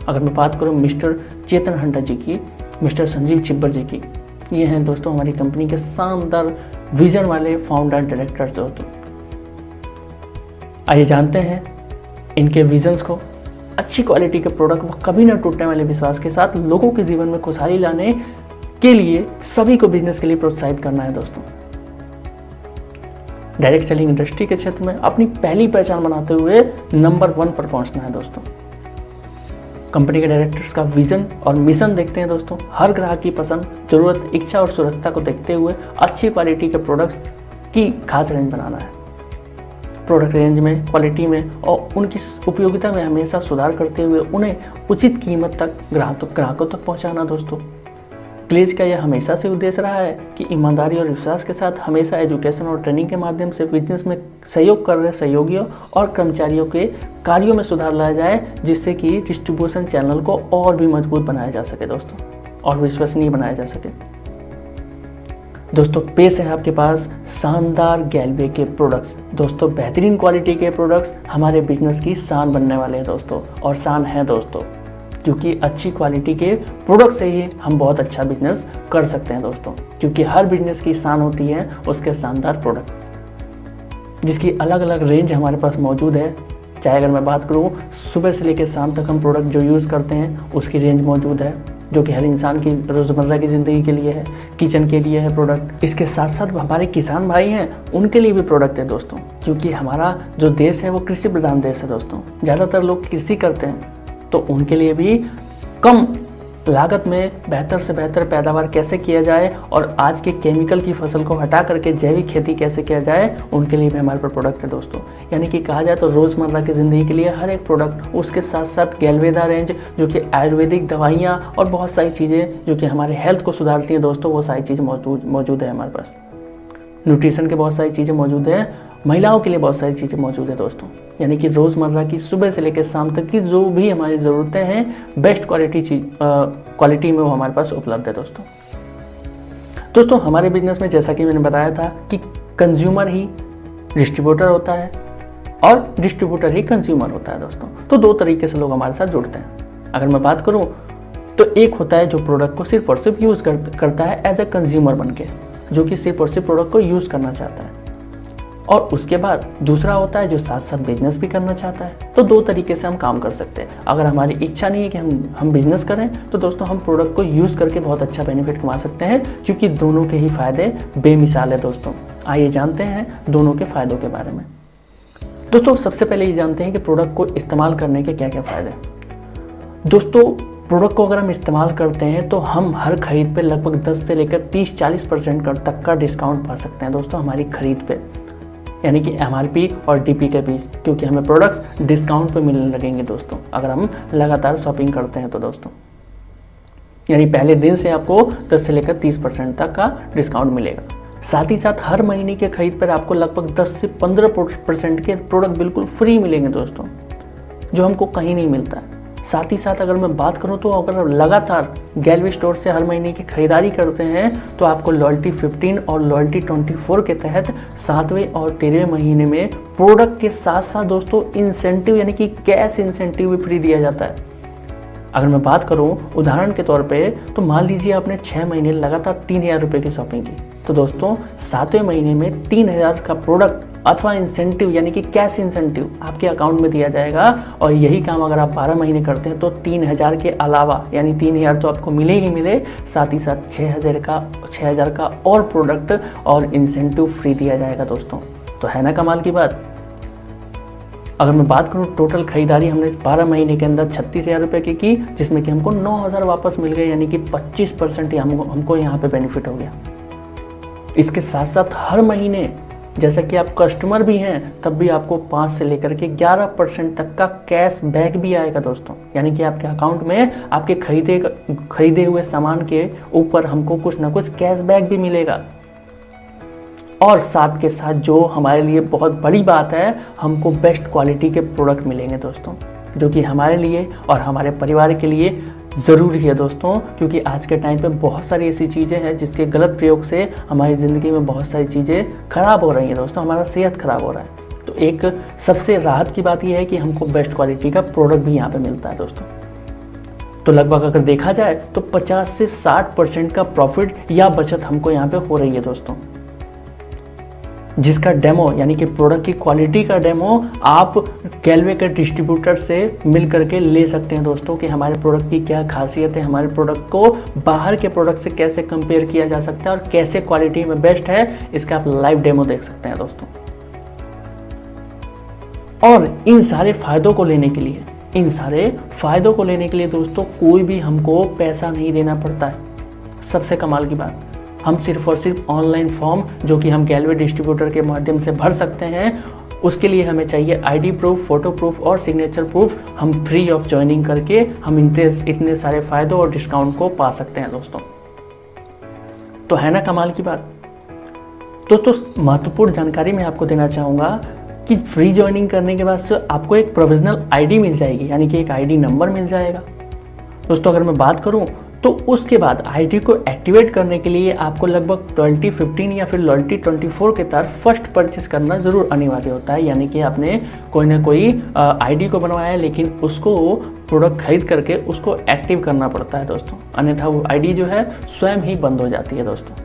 A: अगर मैं बात करूं मिस्टर चेतन हंटा जी की, मिस्टर संजीव छिब्बर जी की, ये हैं दोस्तों हमारी कंपनी के शानदार विज़न वाले फाउंडर डायरेक्टर्स दोस्तों। आइए जानते हैं इनके विजन्स को। अच्छी क्वालिटी के प्रोडक्ट वो कभी ना टूटने वाले विश्वास के साथ लोगों के जीवन में खुशहाली लाने के लिए सभी को बिजनेस के लिए प्रोत्साहित करना है दोस्तों। डायरेक्ट सेलिंग इंडस्ट्री के क्षेत्र में अपनी पहली पहचान बनाते हुए नंबर 1 पर पहुंचना है दोस्तों। कंपनी के डायरेक्टर्स का विजन और मिशन देखते हैं दोस्तों। हर ग्राहक की पसंद, जरूरत, इच्छा और सुरक्षा को देखते हुए अच्छी क्वालिटी के प्रोडक्ट्स की खास रेंज बनाना है। प्रोडक्ट रेंज में, क्वालिटी में और उनकी उपयोगिता में हमेशा सुधार करते हुए उन्हें उचित कीमत तक ग्राहकों तक पहुंचाना दोस्तों। क्लेज का यह हमेशा से उद्देश्य रहा है कि ईमानदारी और विश्वास के साथ हमेशा एजुकेशन और ट्रेनिंग के माध्यम से बिजनेस में सहयोग कर रहे सहयोगियों और कर्मचारियों के कार्यों में सुधार लाया जाए, जिससे कि डिस्ट्रीब्यूशन चैनल को और भी मजबूत बनाया जा सके दोस्तों और विश्वसनीय बनाया जा सके। दोस्तों पेश है आपके पास शानदार गैल्वे के प्रोडक्ट्स। दोस्तों बेहतरीन क्वालिटी के प्रोडक्ट्स हमारे बिजनेस की शान बनने वाले हैं दोस्तों, और शान है दोस्तों, क्योंकि अच्छी क्वालिटी के प्रोडक्ट से ही हम बहुत अच्छा बिजनेस कर सकते हैं दोस्तों। क्योंकि हर बिजनेस की शान होती है उसके शानदार प्रोडक्ट, जिसकी अलग अलग रेंज हमारे पास मौजूद है। चाहे अगर मैं बात करूँ सुबह से लेकर शाम तक हम प्रोडक्ट जो यूज़ करते हैं उसकी रेंज मौजूद है, जो कि हर इंसान की रोज़मर्रा की ज़िंदगी के लिए है, किचन के लिए है प्रोडक्ट। इसके साथ साथ हमारे किसान भाई हैं उनके लिए भी प्रोडक्ट है दोस्तों, क्योंकि हमारा जो देश है वो कृषि प्रधान देश है दोस्तों। ज़्यादातर लोग कृषि करते हैं, तो उनके लिए भी कम लागत में बेहतर से बेहतर पैदावार कैसे किया जाए और आज के केमिकल की फसल को हटा करके जैविक खेती कैसे किया जाए, उनके लिए भी हमारे पास प्रोडक्ट है दोस्तों। यानी कि कहा जाए तो रोज़मर्रा की ज़िंदगी के लिए हर एक प्रोडक्ट, उसके साथ साथ गैल्वेदा रेंज जो कि आयुर्वेदिक दवाइयाँ और बहुत सारी चीज़ें जो कि हमारे हेल्थ को सुधारती हैं दोस्तों, वो सारी चीज़ें मौजूद है हमारे पास। न्यूट्रिशन के बहुत सारी चीज़ें मौजूद हैं, महिलाओं के लिए बहुत सारी चीज़ें मौजूद है दोस्तों। यानी कि रोज़मर्रा की सुबह से लेकर शाम तक की जो भी हमारी ज़रूरतें हैं बेस्ट क्वालिटी में वो हमारे पास उपलब्ध है दोस्तों। हमारे बिजनेस में जैसा कि मैंने बताया था कि कंज्यूमर ही डिस्ट्रीब्यूटर होता है और डिस्ट्रीब्यूटर ही कंज्यूमर होता है दोस्तों। तो दो तरीके से लोग हमारे साथ जुड़ते हैं। अगर मैं बात करूँ तो एक होता है जो प्रोडक्ट को सिर्फ और सिर्फ यूज़ करता है एज ए कंज्यूमर बन के, जो कि सिर्फ और सिर्फ प्रोडक्ट को यूज़ करना चाहता है। और उसके बाद दूसरा होता है जो साथ साथ बिजनेस भी करना चाहता है। तो दो तरीके से हम काम कर सकते हैं। अगर हमारी इच्छा नहीं है कि हम बिजनेस करें तो दोस्तों हम प्रोडक्ट को यूज़ करके बहुत अच्छा बेनिफिट कमा सकते हैं, क्योंकि दोनों के ही फ़ायदे बेमिसाल है दोस्तों। आइए जानते हैं दोनों के फ़ायदों के बारे में। दोस्तों सबसे पहले ये जानते हैं कि प्रोडक्ट को इस्तेमाल करने के क्या क्या फ़ायदे हैं। दोस्तों प्रोडक्ट को अगर हम इस्तेमाल करते हैं तो हम हर खरीद पे लगभग 10 से लेकर 30-40% तक का डिस्काउंट पा सकते हैं दोस्तों हमारी खरीद पे, यानी कि MRP और DP के बीच, क्योंकि हमें प्रोडक्ट्स डिस्काउंट पे मिलने लगेंगे दोस्तों अगर हम लगातार शॉपिंग करते हैं तो दोस्तों। यानी पहले दिन से आपको 10 से लेकर 30% तक का डिस्काउंट मिलेगा। साथ ही साथ हर महीने के खरीद पर आपको लगभग 10 से 15% के प्रोडक्ट बिल्कुल फ्री मिलेंगे दोस्तों, जो हमको कहीं नहीं मिलता है। साथ ही साथ अगर मैं बात करूं तो अगर आप लगातार गैलवे स्टोर से हर महीने की खरीदारी करते हैं तो आपको लॉयल्टी 15 और लॉयल्टी 24 के तहत 7वें और 13वें महीने में प्रोडक्ट के साथ साथ दोस्तों इंसेंटिव यानी कि कैश इंसेंटिव भी फ्री दिया जाता है। अगर मैं बात करूं उदाहरण के तौर पे, तो मान लीजिए आपने 6 महीने लगातार 3000 रुपये की शॉपिंग की, तो दोस्तों 7वें महीने में 3000 का प्रोडक्ट अथवा इंसेंटिव यानी कि कैश इंसेंटिव आपके अकाउंट में दिया जाएगा। और यही काम अगर आप 12 महीने करते हैं तो 3000 के अलावा, यानी 3000 तो आपको मिले ही मिले, साथ ही साथ 6000 का और प्रोडक्ट और इंसेंटिव फ्री दिया जाएगा दोस्तों। तो है ना कमाल की बात। अगर मैं बात करूं टोटल खरीदारी हमने 12 महीने के अंदर 36,000 रुपये की, जिसमें कि हमको 9,000 वापस मिल गए, यानी कि 25% हमको यहाँ पे बेनिफिट हो गया। इसके साथ साथ हर महीने जैसा कि आप कस्टमर भी हैं तब भी आपको 5 से लेकर के 11% तक का कैश बैक भी आएगा दोस्तों, यानी कि आपके अकाउंट में आपके खरीदे हुए सामान के ऊपर हमको कुछ ना कुछ कैश बैक भी मिलेगा। और साथ के साथ जो हमारे लिए बहुत बड़ी बात है, हमको बेस्ट क्वालिटी के प्रोडक्ट मिलेंगे दोस्तों, जो कि हमारे लिए और हमारे परिवार के लिए ज़रूरी है दोस्तों, क्योंकि आज के टाइम पे बहुत सारी ऐसी चीज़ें हैं जिसके गलत प्रयोग से हमारी ज़िंदगी में बहुत सारी चीज़ें ख़राब हो रही हैं दोस्तों, हमारा सेहत ख़राब हो रहा है। तो एक सबसे राहत की बात यह है कि हमको बेस्ट क्वालिटी का प्रोडक्ट भी यहाँ पे मिलता है दोस्तों। तो लगभग अगर देखा जाए तो 50 से 60% का प्रॉफिट या बचत हमको यहाँ पे हो रही है दोस्तों, जिसका डेमो यानी कि प्रोडक्ट की क्वालिटी का डेमो आप गैलवे के डिस्ट्रीब्यूटर से मिल करके ले सकते हैं दोस्तों, कि हमारे प्रोडक्ट की क्या खासियत है, हमारे प्रोडक्ट को बाहर के प्रोडक्ट से कैसे कंपेयर किया जा सकता है और कैसे क्वालिटी में बेस्ट है, इसका आप लाइव डेमो देख सकते हैं दोस्तों। और इन सारे फायदों को लेने के लिए दोस्तों कोई भी हमको पैसा नहीं देना पड़ता है। सबसे कमाल की बात, हम सिर्फ और सिर्फ ऑनलाइन फॉर्म जो कि हम गैलवे डिस्ट्रीब्यूटर के माध्यम से भर सकते हैं, उसके लिए हमें चाहिए ID प्रूफ, फोटो प्रूफ और सिग्नेचर प्रूफ। हम फ्री ऑफ ज्वाइनिंग करके हम इतने सारे फायदों और डिस्काउंट को पा सकते हैं दोस्तों। तो है ना कमाल की बात। दोस्तों महत्वपूर्ण जानकारी मैं आपको देना चाहूँगा कि फ्री ज्वाइनिंग करने के बाद से आपको एक प्रोविजनल ID मिल जाएगी, यानी कि एक ID नंबर मिल जाएगा दोस्तों। अगर मैं बात करूँ तो उसके बाद ID को एक्टिवेट करने के लिए आपको लगभग लॉयल्टी 15 या फिर लॉयल्टी 24 के तहत फर्स्ट परचेस करना ज़रूर अनिवार्य होता है, यानी कि आपने कोई ना कोई ID को बनवाया है, लेकिन उसको प्रोडक्ट खरीद करके उसको एक्टिव करना पड़ता है दोस्तों, अन्यथा वो ID जो है स्वयं ही बंद हो जाती है दोस्तों।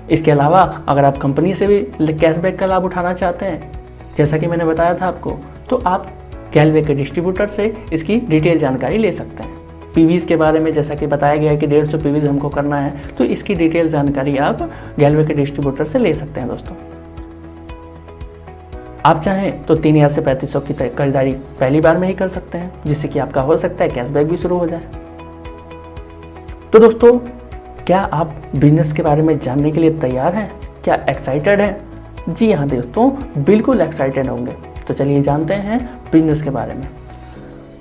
A: इसके अलावा अगर आप कंपनी से भी कैशबैक का लाभ उठाना चाहते हैं, जैसा कि मैंने बताया था आपको, तो आप गैलवे के डिस्ट्रीब्यूटर से इसकी डिटेल जानकारी ले सकते हैं। पीवीज़ के बारे में जैसा कि बताया गया है कि 150 पीवीज़ हमको करना है, तो इसकी डिटेल जानकारी आप गैलवे के डिस्ट्रीब्यूटर से ले सकते हैं दोस्तों। आप चाहें तो 3000 से 3500 की खरीदारी पहली बार में ही कर सकते हैं, जिससे कि आपका हो सकता है कैशबैक भी शुरू हो जाए। तो दोस्तों क्या आप बिजनेस के बारे में जानने के लिए तैयार हैं? क्या एक्साइटेड हैं? जी हाँ दोस्तों, बिल्कुल एक्साइटेड होंगे। तो चलिए जानते हैं बिजनेस के बारे में।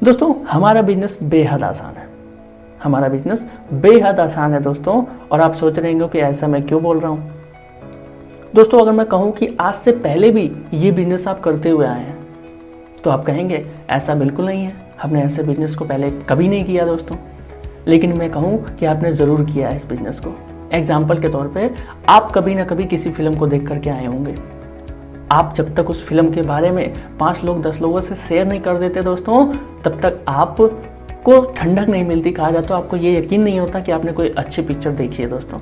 A: दोस्तों हमारा बिजनेस बेहद आसान है दोस्तों। और आप सोच रहे होंगे कि ऐसा मैं क्यों बोल रहा हूँ। दोस्तों अगर मैं कहूँ कि आज से पहले भी ये बिजनेस आप करते हुए आए हैं, तो आप कहेंगे ऐसा बिल्कुल नहीं है, हमने ऐसे बिजनेस को पहले कभी नहीं किया दोस्तों। लेकिन मैं कहूँ कि आपने ज़रूर किया है इस बिजनेस को। एग्जाम्पल के तौर पे आप कभी ना कभी किसी फिल्म को देख करके आए होंगे। आप जब तक उस फिल्म के बारे में 5 लोग 10 लोगों से शेयर नहीं कर देते दोस्तों, तब तक आप को ठंडक नहीं मिलती कहा जाए तो आपको ये यकीन नहीं होता कि आपने कोई अच्छी पिक्चर देखी है दोस्तों।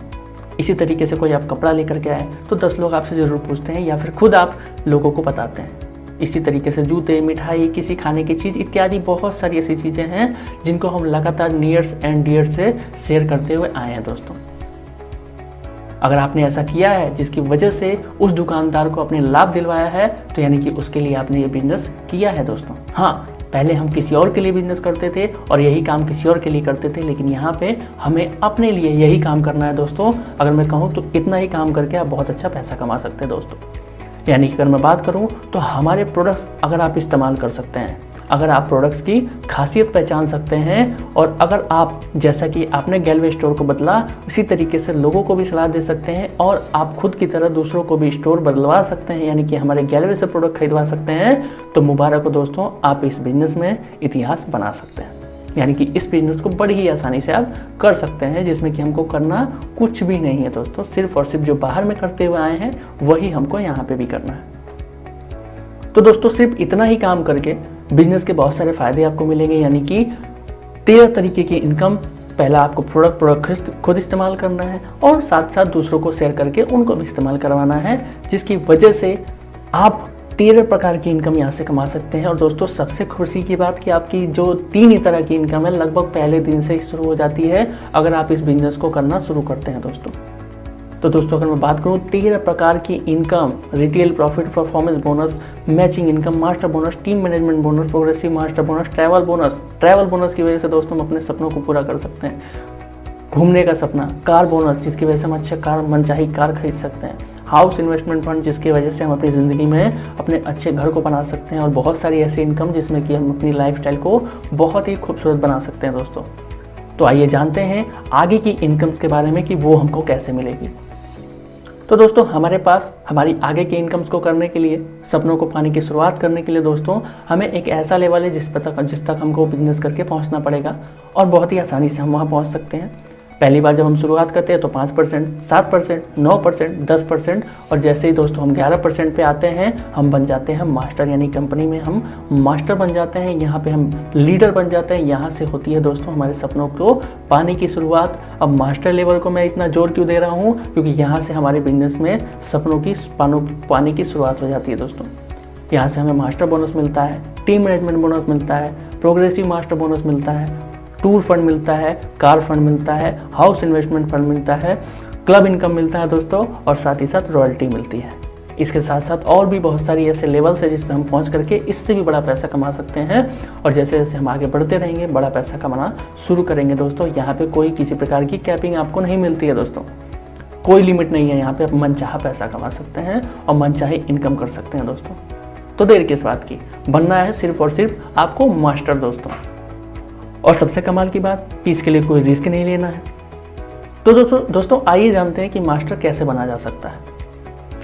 A: इसी तरीके से कोई आप कपड़ा लेकर के आए तो 10 लोग आपसे ज़रूर पूछते हैं या फिर खुद आप लोगों को बताते हैं। इसी तरीके से जूते, मिठाई, किसी खाने की चीज़ इत्यादि बहुत सारी ऐसी चीज़ें हैं जिनको हम लगातार नियर्स एंड डियर्स से शेयर करते हुए आए हैं दोस्तों। अगर आपने ऐसा किया है जिसकी वजह से उस दुकानदार को अपने लाभ दिलवाया है तो यानी कि उसके लिए आपने ये बिजनेस किया है दोस्तों। हाँ, पहले हम किसी और के लिए बिजनेस करते थे और यही काम किसी और के लिए करते थे, लेकिन यहाँ पे हमें अपने लिए यही काम करना है दोस्तों। अगर मैं कहूँ तो इतना ही काम करके आप बहुत अच्छा पैसा कमा सकते हैं दोस्तों। यानी कि अगर मैं बात करूँ तो हमारे प्रोडक्ट्स अगर आप इस्तेमाल कर सकते हैं, अगर आप प्रोडक्ट्स की खासियत पहचान सकते हैं और अगर आप जैसा कि आपने गैलवे स्टोर को बदला उसी तरीके से लोगों को भी सलाह दे सकते हैं और आप खुद की तरह दूसरों को भी स्टोर बदलवा सकते हैं, यानी कि हमारे गैलवे से प्रोडक्ट खरीदवा सकते हैं, तो मुबारक हो दोस्तों, आप इस बिज़नेस में इतिहास बना सकते हैं। यानी कि इस बिज़नेस को बड़ी ही आसानी से आप कर सकते हैं, जिसमें कि हमको करना कुछ भी नहीं है दोस्तों। सिर्फ और सिर्फ जो बाहर में करते हुए आए हैं वही हमको यहाँ पे भी करना है। तो दोस्तों सिर्फ इतना ही काम करके बिजनेस के बहुत सारे फायदे आपको मिलेंगे, यानी कि 13 तरीके की इनकम। पहला आपको प्रोडक्ट खुद इस्तेमाल करना है और साथ साथ दूसरों को शेयर करके उनको भी इस्तेमाल करवाना है, जिसकी वजह से आप 13 प्रकार की इनकम यहाँ से कमा सकते हैं। और दोस्तों सबसे खुशी की बात कि आपकी जो 3 ही तरह की इनकम है लगभग पहले दिन से ही शुरू हो जाती है अगर आप इस बिजनेस को करना शुरू करते हैं दोस्तों। तो दोस्तों अगर मैं बात करूँ 13 प्रकार की income, retail profit, performance bonus, matching income, master bonus, team management bonus, progressive master bonus, travel bonus की वजह से दोस्तों हम अपने सपनों को पूरा कर सकते हैं। घूमने का सपना, कार बोनस जिसकी वजह से हम अच्छे मनचाही कार खरीद सकते हैं, हाउस इन्वेस्टमेंट फंड जिसकी वजह से हम अपनी ज़िंदगी में अपने अच्छे घर को बना सकते हैं और बहुत सारी ऐसी इनकम जिसमें कि हम अपनी लाइफस्टाइल को बहुत ही खूबसूरत बना सकते हैं दोस्तों। तो आइए जानते हैं आगे की इनकम्स के बारे में कि वो हमको कैसे मिलेगी। तो दोस्तों हमारे पास हमारी आगे की इनकम्स को करने के लिए, सपनों को पाने की शुरुआत करने के लिए दोस्तों हमें एक ऐसा लेवल है जिस तक हमको बिजनेस करके पहुंचना पड़ेगा और बहुत ही आसानी से हम वहां पहुंच सकते हैं। पहली बार जब हम शुरुआत करते हैं तो 5%, 7%, 9%, 10% और जैसे ही दोस्तों हम 11% पे आते हैं हम बन जाते हैं मास्टर, यानी कंपनी में हम मास्टर बन जाते हैं। यहाँ पे हम लीडर बन जाते हैं। यहाँ से होती है दोस्तों हमारे सपनों को पाने की शुरुआत। अब मास्टर लेवल को मैं इतना जोर क्यों दे रहा हूँ, क्योंकि यहाँ से हमारे बिजनेस में सपनों की पाने की शुरुआत हो जाती है दोस्तों। यहाँ से हमें मास्टर बोनस मिलता है, टीम मैनेजमेंट बोनस मिलता है, प्रोग्रेसिव मास्टर बोनस मिलता है, टूर फंड मिलता है, कार फंड मिलता है, हाउस इन्वेस्टमेंट फंड मिलता है, क्लब इनकम मिलता है दोस्तों और साथ ही साथ रॉयल्टी मिलती है। इसके साथ साथ और भी बहुत सारी ऐसे लेवल्स है जिस पे हम पहुंच करके इससे भी बड़ा पैसा कमा सकते हैं और जैसे जैसे हम आगे बढ़ते रहेंगे बड़ा पैसा कमाना शुरू करेंगे दोस्तों। यहाँ पे कोई किसी प्रकार की कैपिंग आपको नहीं मिलती है दोस्तों, कोई लिमिट नहीं है। यहाँ पे आप मनचाहा पैसा कमा सकते हैं और मनचाहे इनकम कर सकते हैं दोस्तों। तो देर किस बात की, बनना है सिर्फ और सिर्फ आपको मास्टर दोस्तों। और सबसे कमाल की बात कि इसके लिए कोई रिस्क नहीं लेना है। तो दोस्तों आइए जानते हैं कि मास्टर कैसे बना जा सकता है।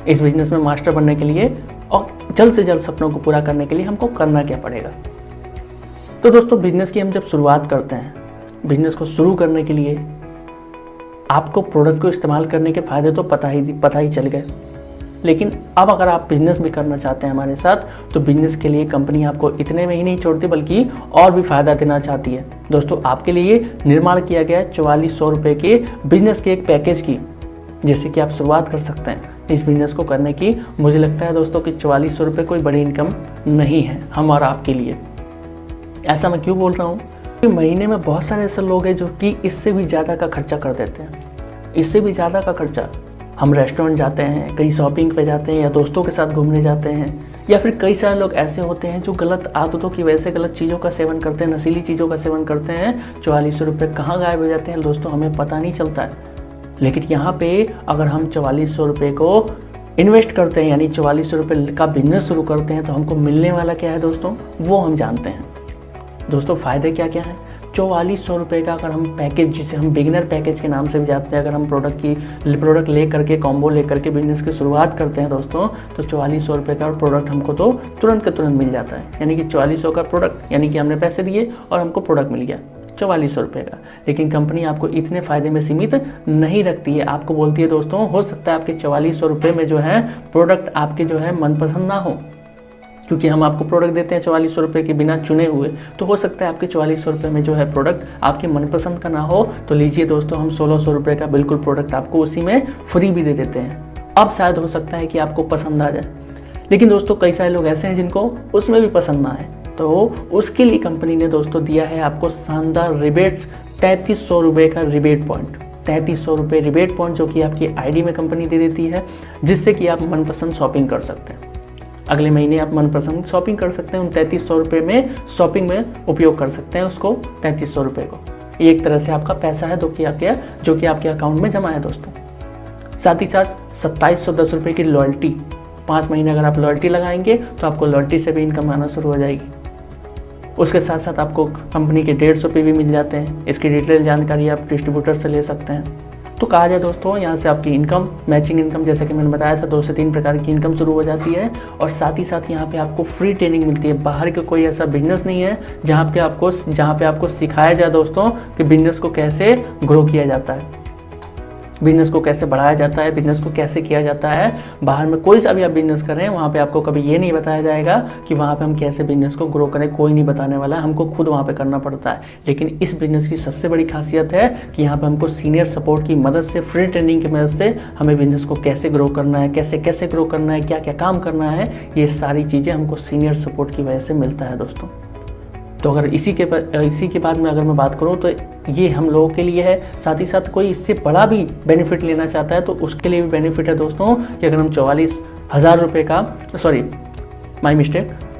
A: इस बिजनेस में मास्टर बनने के लिए और जल्द से जल्द सपनों को पूरा करने के लिए हमको करना क्या पड़ेगा। तो दोस्तों बिजनेस की हम जब शुरुआत करते हैं, बिजनेस को शुरू करने के लिए आपको प्रोडक्ट को इस्तेमाल करने के फ़ायदे तो पता ही चल गए, लेकिन अब अगर आप बिजनेस भी करना चाहते हैं हमारे साथ तो बिजनेस के लिए कंपनी आपको इतने में ही नहीं छोड़ती बल्कि और भी फ़ायदा देना चाहती है। दोस्तों आपके लिए निर्माण किया गया है 4400 रुपये के बिजनेस के एक पैकेज की, जैसे कि आप शुरुआत कर सकते हैं इस बिजनेस को करने की। मुझे लगता है दोस्तों कि 4400 रुपये कोई बड़ी इनकम नहीं है हम और आपके लिए। ऐसा मैं क्यों बोल रहा हूँ कि महीने में बहुत सारे ऐसे लोग हैं जो कि इससे भी ज़्यादा का खर्चा कर देते हैं। इससे भी ज़्यादा का खर्चा, हम रेस्टोरेंट जाते हैं, कहीं शॉपिंग पे जाते हैं या दोस्तों के साथ घूमने जाते हैं, या फिर कई सारे लोग ऐसे होते हैं जो गलत आदतों की वजह से गलत चीज़ों का सेवन करते हैं, नशीली चीज़ों का सेवन करते हैं। 4400 रुपये कहाँ गायब हो जाते हैं दोस्तों हमें पता नहीं चलता है। लेकिन यहाँ पे अगर हम 4400 रुपये को इन्वेस्ट करते हैं, यानी 4400 रुपये का बिजनेस शुरू करते हैं, तो हमको मिलने वाला क्या है दोस्तों वो हम जानते हैं। दोस्तों फ़ायदे क्या क्या हैं। 4400 रुपये का अगर हम पैकेज, जिसे हम बिगिनर पैकेज के नाम से भी जानते हैं, अगर हम प्रोडक्ट ले करके कॉम्बो ले करके बिजनेस की शुरुआत करते हैं दोस्तों, तो 4400 रुपये का प्रोडक्ट हमको तो तुरंत के तुरंत मिल जाता है। यानी कि 4400 का प्रोडक्ट, यानी कि हमने पैसे दिए और हमको प्रोडक्ट मिल गया 4400 रुपये का। लेकिन कंपनी आपको इतने फ़ायदे में सीमित नहीं रखती है। आपको बोलती है दोस्तों हो सकता है आपके 4400 रुपये में जो है प्रोडक्ट आपके जो है मनपसंद ना हो, क्योंकि हम आपको प्रोडक्ट देते हैं 4400 रुपये के बिना चुने हुए, तो हो सकता है आपके 4400 रुपये में जो है प्रोडक्ट आपके मनपसंद का ना हो, तो लीजिए दोस्तों, हम 1600 रुपये का बिल्कुल प्रोडक्ट आपको उसी में फ्री भी दे देते हैं। अब शायद हो सकता है कि आपको पसंद आ जाए, लेकिन दोस्तों कई सारे लोग ऐसे हैं जिनको उसमें भी पसंद ना आए, तो उसके लिए कंपनी ने दोस्तों दिया है आपको शानदार रिबेट्स, 3300 रुपये का रिबेट पॉइंट, 3300 रुपये रिबेट पॉइंट जो कि आपकी आईडी में कंपनी दे देती है, जिससे कि आप मनपसंद शॉपिंग कर सकते हैं। अगले महीने आप मनपसंद शॉपिंग कर सकते हैं, उन 3300 रुपये में शॉपिंग में उपयोग कर सकते हैं उसको 3300 रुपये को। ये एक तरह से आपका पैसा है जो कि आपके अकाउंट में जमा है दोस्तों। साथ ही साथ 2710 रुपये की लॉयल्टी, 5 महीने अगर आप लॉयल्टी लगाएंगे तो आपको लॉयल्टी से भी इनकम आना शुरू हो जाएगी। उसके साथ साथ आपको कंपनी के 150 रुपये भी मिल जाते हैं। इसकी डिटेल जानकारी आप डिस्ट्रीब्यूटर से ले सकते हैं। तो कहा जाए दोस्तों, यहाँ से आपकी इनकम, मैचिंग इनकम, जैसे कि मैंने बताया था, 2 से 3 प्रकार की इनकम शुरू हो जाती है। और साथ ही साथ यहाँ पे आपको फ्री ट्रेनिंग मिलती है। बाहर का कोई ऐसा बिजनेस नहीं है जहाँ पे आपको सिखाया जाए दोस्तों कि बिजनेस को कैसे ग्रो किया जाता है, बिजनेस को कैसे बढ़ाया जाता है, बिजनेस को कैसे किया जाता है। बाहर में कोई सा भी आप बिजनेस करें, वहाँ पे आपको कभी ये नहीं बताया जाएगा कि वहाँ पे हम कैसे बिजनेस को ग्रो करें, कोई नहीं बताने वाला है, हमको खुद वहाँ पे करना पड़ता है। लेकिन इस बिजनेस की सबसे बड़ी खासियत है कि यहाँ पे हमको सीनियर सपोर्ट की मदद से, फ्री ट्रेनिंग की मदद से हमें बिजनेस को कैसे ग्रो करना है, कैसे ग्रो करना है, क्या क्या काम करना है, ये सारी चीज़ें हमको सीनियर सपोर्ट की वजह से मिलता है दोस्तों। तो अगर इसी के बाद में अगर मैं बात करूँ तो ये हम लोगों के लिए है। साथ ही साथ कोई इससे बड़ा भी बेनिफिट लेना चाहता है तो उसके लिए भी बेनिफिट है दोस्तों कि अगर हम 44,000 रुपये का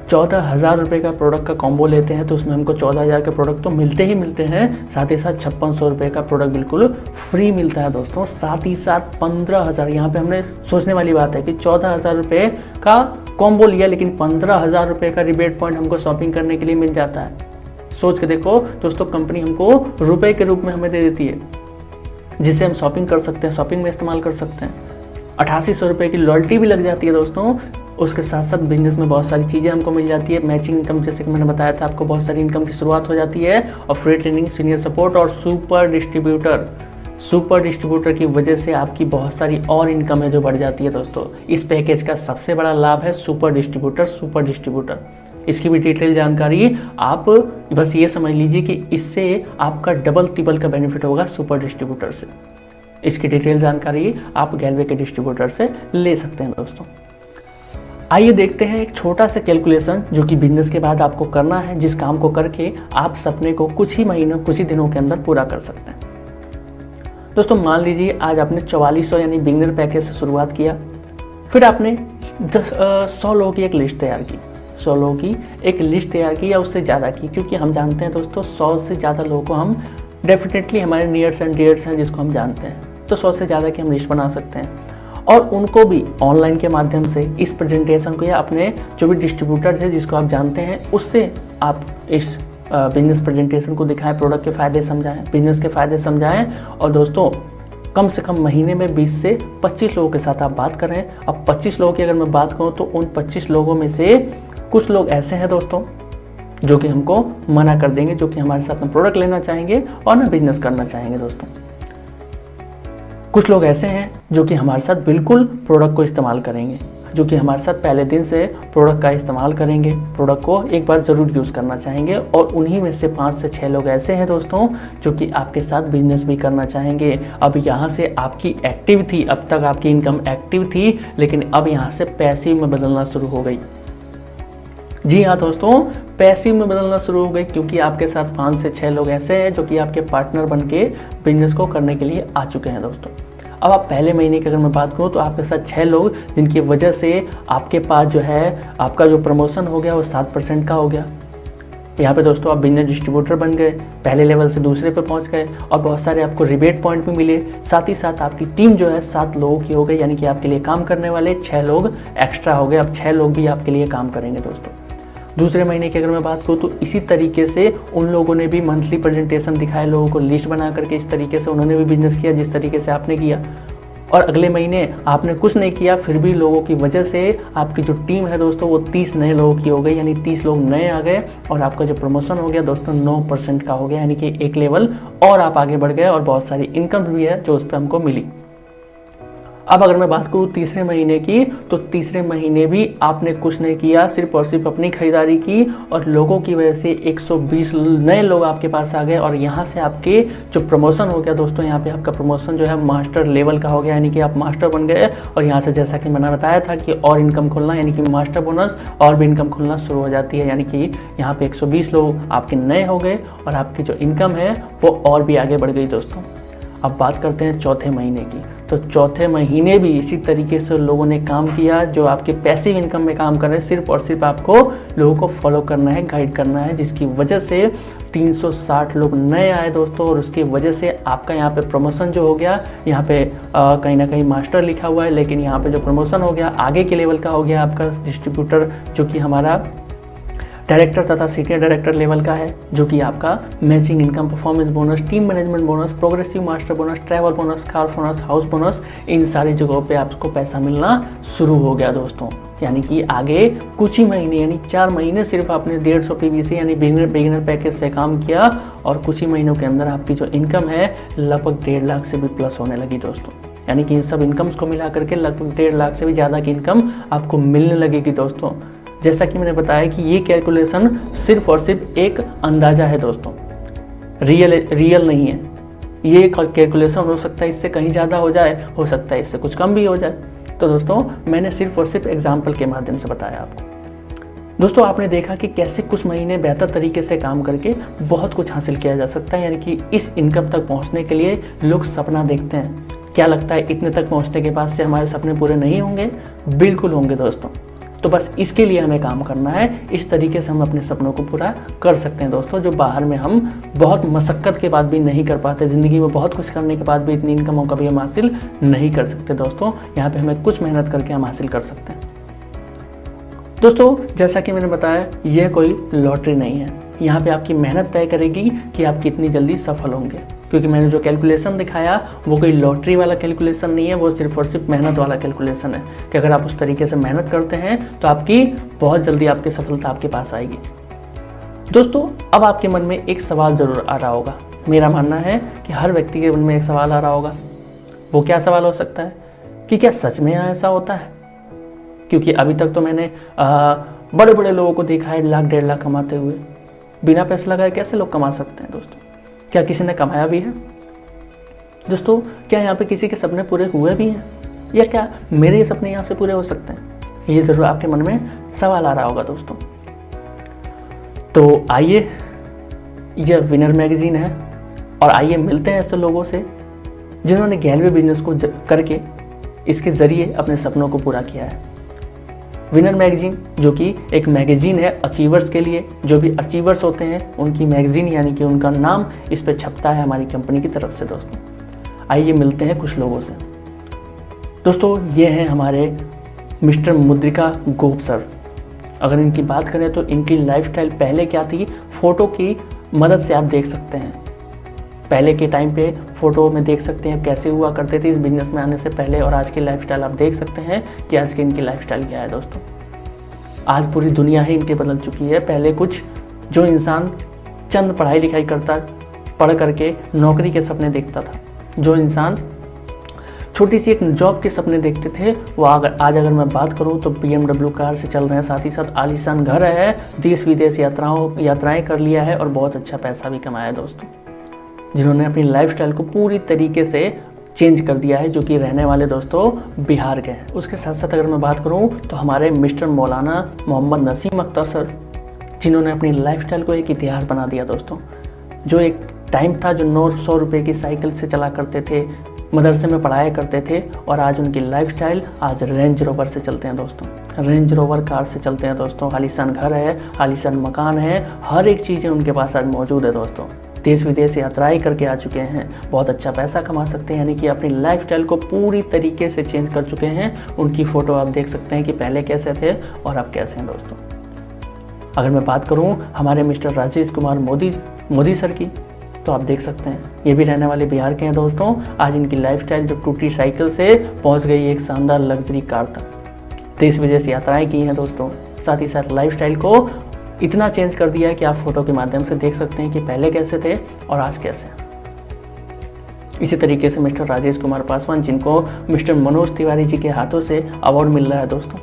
A: 14,000 रुपये का प्रोडक्ट का कॉम्बो लेते हैं तो उसमें हमको 14,000 के प्रोडक्ट तो मिलते ही मिलते हैं, साथ ही साथ 5600 रुपये का प्रोडक्ट बिल्कुल फ्री मिलता है दोस्तों। साथ ही साथ 15,000, यहाँ पे हमने सोचने वाली बात है कि 14,000 रुपये का कॉम्बो लिया, लेकिन 15,000 रुपये का रिबेट पॉइंट हमको शॉपिंग करने के लिए मिल जाता है। सोच के देखो दोस्तों, कंपनी हमको रुपए के रूप में हमें दे देती है, जिससे हम शॉपिंग कर सकते हैं, शॉपिंग में इस्तेमाल कर सकते हैं। 8800 रुपये की लॉयल्टी भी लग जाती है दोस्तों। उसके साथ साथ बिजनेस में बहुत सारी चीज़ें हमको मिल जाती है। मैचिंग इनकम, जैसे कि मैंने बताया था आपको, बहुत सारी इनकम की शुरुआत हो जाती है। और फ्री ट्रेनिंग, सीनियर सपोर्ट और सुपर डिस्ट्रीब्यूटर की वजह से आपकी बहुत सारी और इनकम है जो बढ़ जाती है दोस्तों। इस पैकेज का सबसे बड़ा लाभ है सुपर डिस्ट्रीब्यूटर। इसकी भी डिटेल जानकारी आप बस ये समझ लीजिए कि इससे आपका डबल ट्रिपल का बेनिफिट होगा सुपर डिस्ट्रीब्यूटर से। इसकी डिटेल जानकारी आप गैलवे के डिस्ट्रीब्यूटर से ले सकते हैं दोस्तों। आइए देखते हैं एक छोटा सा कैलकुलेशन जो कि बिजनेस के बाद आपको करना है, जिस काम को करके आप सपने को कुछ ही महीनों, कुछ ही दिनों के अंदर पूरा कर सकते हैं। दोस्तों मान लीजिए आज आपने 4400 यानी बिगिनर पैकेज से शुरुआत किया, फिर आपने 100 लोगों की एक लिस्ट तैयार की, 100 लोगों की एक लिस्ट तैयार की या उससे ज़्यादा की, क्योंकि हम जानते हैं दोस्तों 100 से ज़्यादा लोगों को हम डेफिनेटली हमारे नियर्स एंड डियर्स हैं जिसको हम जानते हैं, तो 100 से ज़्यादा की हम लिस्ट बना सकते हैं। और उनको भी ऑनलाइन के माध्यम से इस प्रेजेंटेशन को या अपने जो भी डिस्ट्रीब्यूटर है जिसको आप जानते हैं उससे आप इस बिजनेस प्रेजेंटेशन को दिखाएं, प्रोडक्ट के फ़ायदे समझाएं, बिजनेस के फ़ायदे समझाएं। और दोस्तों कम से कम महीने में 20 से 25 लोगों के साथ आप बात करें। अब 25 लोगों की अगर मैं बात करूं तो उन 25 लोगों में से कुछ लोग ऐसे हैं दोस्तों जो कि हमको मना कर देंगे, जो कि हमारे साथ में प्रोडक्ट लेना चाहेंगे और ना बिजनेस करना चाहेंगे दोस्तों। कुछ लोग ऐसे हैं जो कि हमारे साथ बिल्कुल प्रोडक्ट को इस्तेमाल करेंगे, जो कि हमारे साथ पहले दिन से प्रोडक्ट का इस्तेमाल करेंगे, प्रोडक्ट को एक बार ज़रूर यूज़ करना चाहेंगे। और उन्हीं में से 5 से 6 लोग ऐसे हैं दोस्तों जो कि आपके साथ बिजनेस भी करना चाहेंगे। अब यहाँ से आपकी एक्टिव थी, अब तक आपकी इनकम एक्टिव थी, लेकिन अब यहाँ से पैसिव में बदलना शुरू हो गई। जी हाँ दोस्तों, पैसिव में बदलना शुरू हो गई, क्योंकि आपके साथ 5 से 6 लोग ऐसे हैं जो कि आपके पार्टनर बन के बिजनेस को करने के लिए आ चुके हैं दोस्तों। अब आप पहले महीने की अगर मैं बात करूँ तो आपके साथ 6 लोग जिनकी वजह से आपके पास जो है आपका जो प्रमोशन हो गया वो 7% का हो गया। यहाँ पे दोस्तों आप बिजनेस डिस्ट्रीब्यूटर बन गए, पहले लेवल से दूसरे पे पहुँच गए और बहुत सारे आपको रिबेट पॉइंट भी मिले। साथ ही साथ आपकी टीम जो है 7 लोगों की हो गई, यानी कि आपके लिए काम करने वाले 6 लोग एक्स्ट्रा हो गए। अब 6 लोग भी आपके लिए काम करेंगे दोस्तों। दूसरे महीने की अगर मैं बात करूँ तो इसी तरीके से उन लोगों ने भी मंथली प्रेजेंटेशन दिखाए, लोगों को लिस्ट बना करके इस तरीके से उन्होंने भी बिजनेस किया जिस तरीके से आपने किया। और अगले महीने आपने कुछ नहीं किया, फिर भी लोगों की वजह से आपकी जो टीम है दोस्तों वो 30 नए लोगों की हो गई, यानी 30 लोग नए आ गए और आपका जो प्रमोशन हो गया दोस्तों 9% का हो गया, यानी कि एक लेवल और आप आगे बढ़ गए और बहुत सारी इनकम भी है जो उस पर हमको मिली। अब अगर मैं बात करूँ तीसरे महीने की, तो तीसरे महीने भी आपने कुछ नहीं किया, सिर्फ और सिर्फ अपनी खरीदारी की और लोगों की वजह से 120 नए लोग आपके पास आ गए और यहाँ से आपके जो प्रमोशन हो गया दोस्तों, यहाँ पे आपका प्रमोशन जो है मास्टर लेवल का हो गया, यानी कि आप मास्टर बन गए। और यहाँ से जैसा कि मैंने बताया था कि और इनकम खुलना, यानी कि मास्टर बोनस और भी इनकम खुलना शुरू हो जाती है, यानी कि यहाँ पे 120 लोग आपके नए हो गए और आपकी जो इनकम है वो और भी आगे बढ़ गई दोस्तों। अब बात करते हैं चौथे महीने की। तो चौथे महीने भी इसी तरीके से लोगों ने काम किया जो आपके पैसिव इनकम में काम कर रहे हैं। सिर्फ और सिर्फ आपको लोगों को फॉलो करना है, गाइड करना है, जिसकी वजह से 360 लोग नए आए दोस्तों। और उसकी वजह से आपका यहाँ पे प्रमोशन जो हो गया, यहाँ पे कहीं ना कहीं मास्टर लिखा हुआ है, लेकिन यहाँ पे जो प्रमोशन हो गया आगे के लेवल का हो गया आपका डिस्ट्रीब्यूटर, जो कि हमारा डायरेक्टर तथा सीनियर डायरेक्टर लेवल का है, जो कि आपका matching income, performance bonus, team management bonus, progressive master bonus, travel bonus, car bonus, house bonus, इन सारी जगहों पे आपको पैसा मिलना शुरू हो गया दोस्तों। यानी कि आगे कुछ ही महीने, यानी 4 महीने सिर्फ आपने 150 PVC यानी बिगिनर पैकेज से काम किया और कुछ ही महीनों के अंदर आपकी जो इनकम है लगभग 1.5 लाख से भी प्लस होने लगी दोस्तों। यानी कि इन सब इनकम्स को मिला करके लगभग 1.5 लाख से भी ज़्यादा की इनकम आपको मिलने लगेगी दोस्तों। जैसा कि मैंने बताया कि ये कैलकुलेशन सिर्फ और सिर्फ एक अंदाज़ा है दोस्तों, रियल नहीं है। ये कैलकुलेशन हो सकता है इससे कहीं ज़्यादा हो जाए, हो सकता है इससे कुछ कम भी हो जाए। तो दोस्तों मैंने सिर्फ और सिर्फ एग्जाम्पल के माध्यम से बताया आपको। दोस्तों आपने देखा कि कैसे कुछ महीने बेहतर तरीके से काम करके बहुत कुछ हासिल किया जा सकता है। यानी कि इस इनकम तक पहुँचने के लिए लोग सपना देखते हैं। क्या लगता है इतने तक पहुँचने के बाद से हमारे सपने पूरे नहीं होंगे? बिल्कुल होंगे दोस्तों। तो बस इसके लिए हमें काम करना है। इस तरीके से हम अपने सपनों को पूरा कर सकते हैं दोस्तों, जो बाहर में हम बहुत मशक्क़त के बाद भी नहीं कर पाते। ज़िंदगी में बहुत कुछ करने के बाद भी इतनी इनकम कभी हम हासिल नहीं कर सकते दोस्तों। यहाँ पे हमें कुछ मेहनत करके हम हासिल कर सकते हैं दोस्तों। जैसा कि मैंने बताया, यह कोई लॉटरी नहीं है। यहाँ पे आपकी मेहनत तय करेगी कि आप कितनी जल्दी सफल होंगे, क्योंकि मैंने जो कैलकुलेशन दिखाया वो कोई लॉटरी वाला कैलकुलेशन नहीं है, वो सिर्फ और सिर्फ मेहनत वाला कैलकुलेशन है कि अगर आप उस तरीके से मेहनत करते हैं तो आपकी बहुत जल्दी आपकी सफलता आपके पास आएगी दोस्तों। अब आपके मन में एक सवाल ज़रूर आ रहा होगा, मेरा मानना है कि हर व्यक्ति के मन में एक सवाल आ रहा होगा। वो क्या सवाल हो सकता है कि क्या सच में ऐसा होता है? क्योंकि अभी तक तो मैंने बड़े बड़े लोगों को देखा है 1 लाख 1.5 लाख कमाते हुए। बिना पैसे लगाए कैसे लोग कमा सकते हैं दोस्तों? क्या किसी ने कमाया भी है दोस्तों? क्या यहाँ पे किसी के सपने पूरे हुए भी हैं, या क्या मेरे सपने यहाँ से पूरे हो सकते हैं? ये ज़रूर आपके मन में सवाल आ रहा होगा दोस्तों। तो आइए, यह विनर मैगजीन है और आइए मिलते हैं ऐसे लोगों से जिन्होंने गैलरी बिजनेस को करके इसके ज़रिए अपने सपनों को पूरा किया है। विनर मैगजीन जो कि एक मैगजीन है अचीवर्स के लिए, जो भी अचीवर्स होते हैं उनकी मैगजीन, यानी कि उनका नाम इस पर छपता है हमारी कंपनी की तरफ से दोस्तों। आइए मिलते हैं कुछ लोगों से दोस्तों। ये हैं हमारे मिस्टर मुद्रिका गोप सर। अगर इनकी बात करें तो इनकी लाइफस्टाइल पहले क्या थी, फ़ोटो की मदद से आप देख सकते हैं। पहले के टाइम पे फ़ोटो में देख सकते हैं कैसे हुआ करते थे इस बिज़नेस में आने से पहले, और आज की लाइफस्टाइल आप देख सकते हैं कि आज की इनकी लाइफस्टाइल क्या है दोस्तों। आज पूरी दुनिया ही इनकी बदल चुकी है। पहले कुछ जो इंसान चंद पढ़ाई लिखाई करता, पढ़ करके नौकरी के सपने देखता था, जो इंसान छोटी सी एक जॉब के सपने देखते थे, वो आज अगर मैं बात करूँ तो BMW कार से चल रहे हैं, साथ ही साथ आलीशान घर है, देश विदेश यात्राएँ कर लिया है और बहुत अच्छा पैसा भी कमाया है दोस्तों। जिन्होंने अपनी लाइफस्टाइल को पूरी तरीके से चेंज कर दिया है, जो कि रहने वाले दोस्तों बिहार के हैं। उसके साथ साथ अगर मैं बात करूं तो हमारे मिस्टर मौलाना मोहम्मद नसीम अख्तर सर, जिन्होंने अपनी लाइफस्टाइल को एक इतिहास बना दिया दोस्तों। जो एक टाइम था जो 900 रुपये की साइकिल से चला करते थे, मदरसे में पढ़ाया करते थे, और आज उनकी लाइफस्टाइल आज रेंज रोवर से चलते हैं दोस्तों। रेंज रोवर कार से चलते हैं दोस्तों। आलीशान घर है, आलीशान मकान है, हर एक चीज़ें उनके पास आज मौजूद है दोस्तों। देश विदेश यात्राएं करके आ चुके हैं, बहुत अच्छा पैसा कमा सकते हैं, यानी कि अपनी लाइफस्टाइल को पूरी तरीके से चेंज कर चुके हैं। उनकी फ़ोटो आप देख सकते हैं कि पहले कैसे थे और अब कैसे हैं दोस्तों। अगर मैं बात करूं हमारे मिस्टर राजेश कुमार मोदी सर की, तो आप देख सकते हैं ये भी रहने वाले बिहार के हैं दोस्तों। आज इनकी लाइफस्टाइल जो टूटी साइकिल से पहुंच गई एक शानदार लग्जरी कार तक। देश विदेश यात्राएं की हैं दोस्तों, साथ ही साथ लाइफस्टाइल को इतना चेंज कर दिया है कि आप फोटो के माध्यम से देख सकते हैं कि पहले कैसे थे और आज कैसे। इसी तरीके से मिस्टर राजेश कुमार पासवान, जिनको मिस्टर मनोज तिवारी जी के हाथों से अवार्ड मिल रहा है दोस्तों।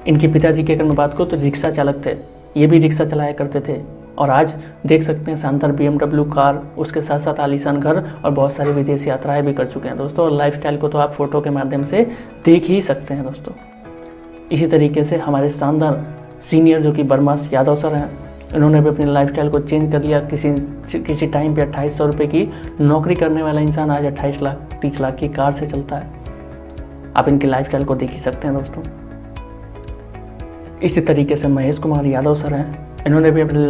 A: इनके पिताजी की अगर मैं बात करूँ तो रिक्शा चालक थे, ये भी रिक्शा चलाया करते थे और आज देख सकते हैं शानदार BMW कार, उसके साथ साथ आलीशान घर और बहुत सारी विदेश यात्राएं भी कर चुके हैं दोस्तों। और लाइफस्टाइल को तो आप फोटो के माध्यम से देख ही सकते हैं दोस्तों। इसी तरीके से हमारे शानदार सीनियर जो कि बरमास यादव सर हैं, इन्होंने भी अपनी लाइफस्टाइल को चेंज कर लिया। किसी टाइम पे 2800 रुपये की नौकरी करने वाला इंसान आज 28 लाख 30 लाख की कार से चलता है। आप इनकी लाइफस्टाइल को देख ही सकते हैं दोस्तों। इसी तरीके से महेश कुमार यादव सर हैं, इन्होंने भी अपनी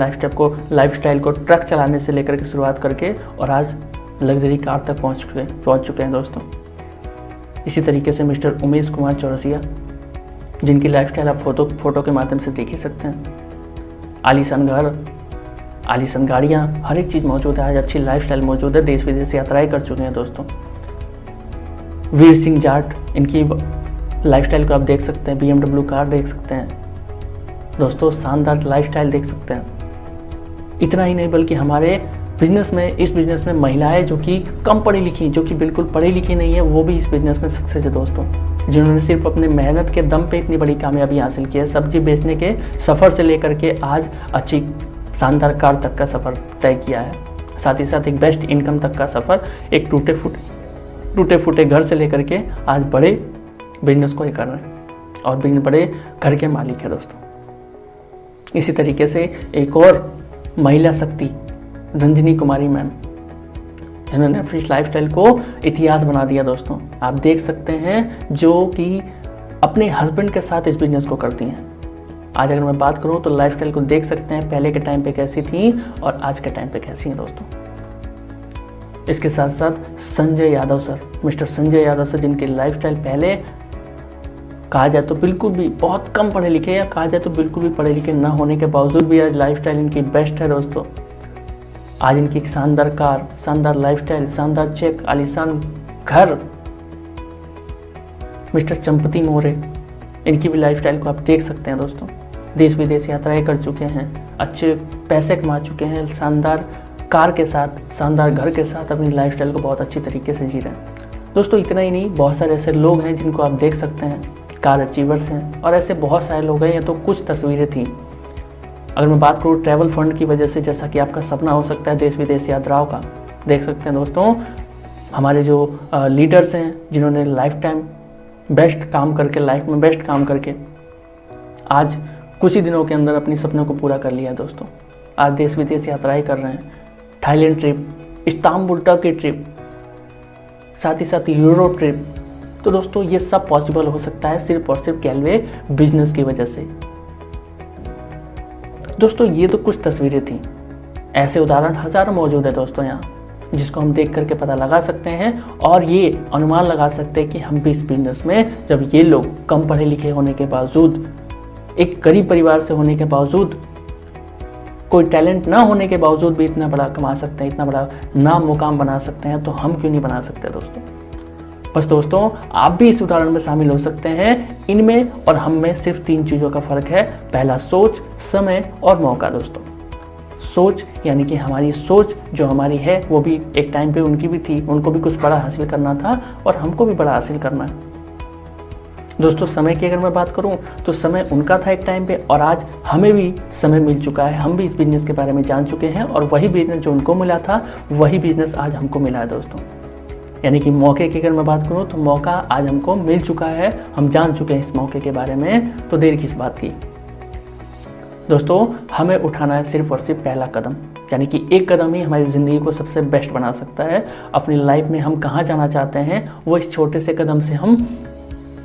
A: लाइफस्टाइल को ट्रक चलाने से लेकर के शुरुआत करके और आज लग्जरी कार तक पहुंच चुके हैं दोस्तों। इसी तरीके से मिस्टर उमेश कुमार चौरसिया, जिनकी लाइफस्टाइल आप फोटो के माध्यम से देख ही सकते हैं। आलीशान घर, आलीशान गाड़ियाँ, हर एक चीज़ मौजूद है। आज अच्छी लाइफस्टाइल मौजूद है, देश विदेश यात्राएं कर चुके हैं दोस्तों। वीर सिंह जाट, इनकी लाइफस्टाइल को आप देख सकते हैं, BMW कार देख सकते हैं दोस्तों, शानदार लाइफस्टाइल देख सकते हैं। इतना ही नहीं बल्कि हमारे इस बिज़नेस में महिलाएं जो कि कम पढ़ी लिखी, जो कि बिल्कुल पढ़ी लिखी नहीं है, वो भी इस बिज़नेस में सक्सेस है दोस्तों, जिन्होंने सिर्फ अपने मेहनत के दम पे इतनी बड़ी कामयाबी हासिल की है। सब्जी बेचने के सफ़र से लेकर के आज अच्छी शानदार कार तक का सफ़र तय किया है। साथ ही साथ एक बेस्ट इनकम तक का सफ़र, एक टूटे फूटे घर से लेकर के आज बड़े बिजनेस को ही कर रहे हैं और बड़े घर के मालिक है दोस्तों। इसी तरीके से एक और महिला शक्ति रंजनी कुमारी मैम, इन्होंने अपनी लाइफस्टाइल को इतिहास बना दिया दोस्तों। आप देख सकते हैं, जो कि अपने हस्बैंड के साथ इस बिजनेस को करती हैं। आज अगर मैं बात करूं तो लाइफस्टाइल को देख सकते हैं, पहले के टाइम पे कैसी थी और आज के टाइम पे कैसी हैं दोस्तों। इसके साथ साथ Sanjay Yadav sir, mister Sanjay Yadav sir, जिनकी लाइफस्टाइल पहले कहा जाए तो बिल्कुल भी बहुत कम पढ़े लिखे या कहा जाए तो बिल्कुल भी पढ़े लिखे न होने के बावजूद भी आज लाइफस्टाइल इनकी बेस्ट है दोस्तों। आज इनकी शानदार कार, शानदार लाइफस्टाइल, शानदार चेक, आलीशान घर। मिस्टर चंपती मौर्य, इनकी भी लाइफस्टाइल को आप देख सकते हैं दोस्तों। देश विदेश यात्राएं कर चुके हैं, अच्छे पैसे कमा चुके हैं, शानदार कार के साथ, शानदार घर के साथ अपनी लाइफस्टाइल को बहुत अच्छी तरीके से जी रहे हैं दोस्तों। इतना ही नहीं, बहुत सारे ऐसे लोग हैं जिनको आप देख सकते हैं, कार अचीवर्स हैं और ऐसे बहुत सारे लोग हैं। ये तो कुछ तस्वीरें थी। अगर मैं बात करूँ ट्रैवल फंड की वजह से, जैसा कि आपका सपना हो सकता है देश विदेश यात्राओं का, देख सकते हैं दोस्तों हमारे जो लीडर्स हैं, जिन्होंने लाइफ में बेस्ट काम करके आज कुछ ही दिनों के अंदर अपनी सपनों को पूरा कर लिया दोस्तों। आज देश विदेश यात्राएं कर रहे हैं, Thailand trip, Istanbul Turkey trip, साथ ही साथ यूरोप ट्रिप। तो दोस्तों ये सब पॉसिबल हो सकता है सिर्फ और सिर्फ कैलवे बिजनेस की वजह से। दोस्तों ये तो कुछ तस्वीरें थी, ऐसे उदाहरण हजारों मौजूद है दोस्तों यहाँ, जिसको हम देख करके पता लगा सकते हैं और ये अनुमान लगा सकते हैं कि हम भी इस बिजनेस में, जब ये लोग कम पढ़े लिखे होने के बावजूद, एक गरीब परिवार से होने के बावजूद, कोई टैलेंट ना होने के बावजूद भी इतना बड़ा कमा सकते हैं, इतना बड़ा नाम मुकाम बना सकते हैं, तो हम क्यों नहीं बना सकते दोस्तों। बस दोस्तों आप भी इस उदाहरण में शामिल हो सकते हैं। इनमें और हम में सिर्फ 3 चीज़ों का फर्क है। पहला सोच, समय और मौका दोस्तों। सोच यानी कि हमारी सोच जो हमारी है वो भी एक टाइम पे उनकी भी थी, उनको भी कुछ बड़ा हासिल करना था और हमको भी बड़ा हासिल करना है दोस्तों। समय की अगर मैं बात करूं तो समय उनका था एक टाइम पे और आज हमें भी समय मिल चुका है। हम भी इस बिजनेस के बारे में जान चुके हैं और वही बिजनेस जो उनको मिला था वही बिजनेस आज हमको मिला है दोस्तों। यानी कि मौके की अगर मैं बात करूं तो मौका आज हमको मिल चुका है, हम जान चुके हैं इस मौके के बारे में, तो देर किस बात की दोस्तों। हमें उठाना है सिर्फ और सिर्फ पहला कदम, यानी कि एक कदम ही हमारी ज़िंदगी को सबसे बेस्ट बना सकता है। अपनी लाइफ में हम कहाँ जाना चाहते हैं वो इस छोटे से कदम से हम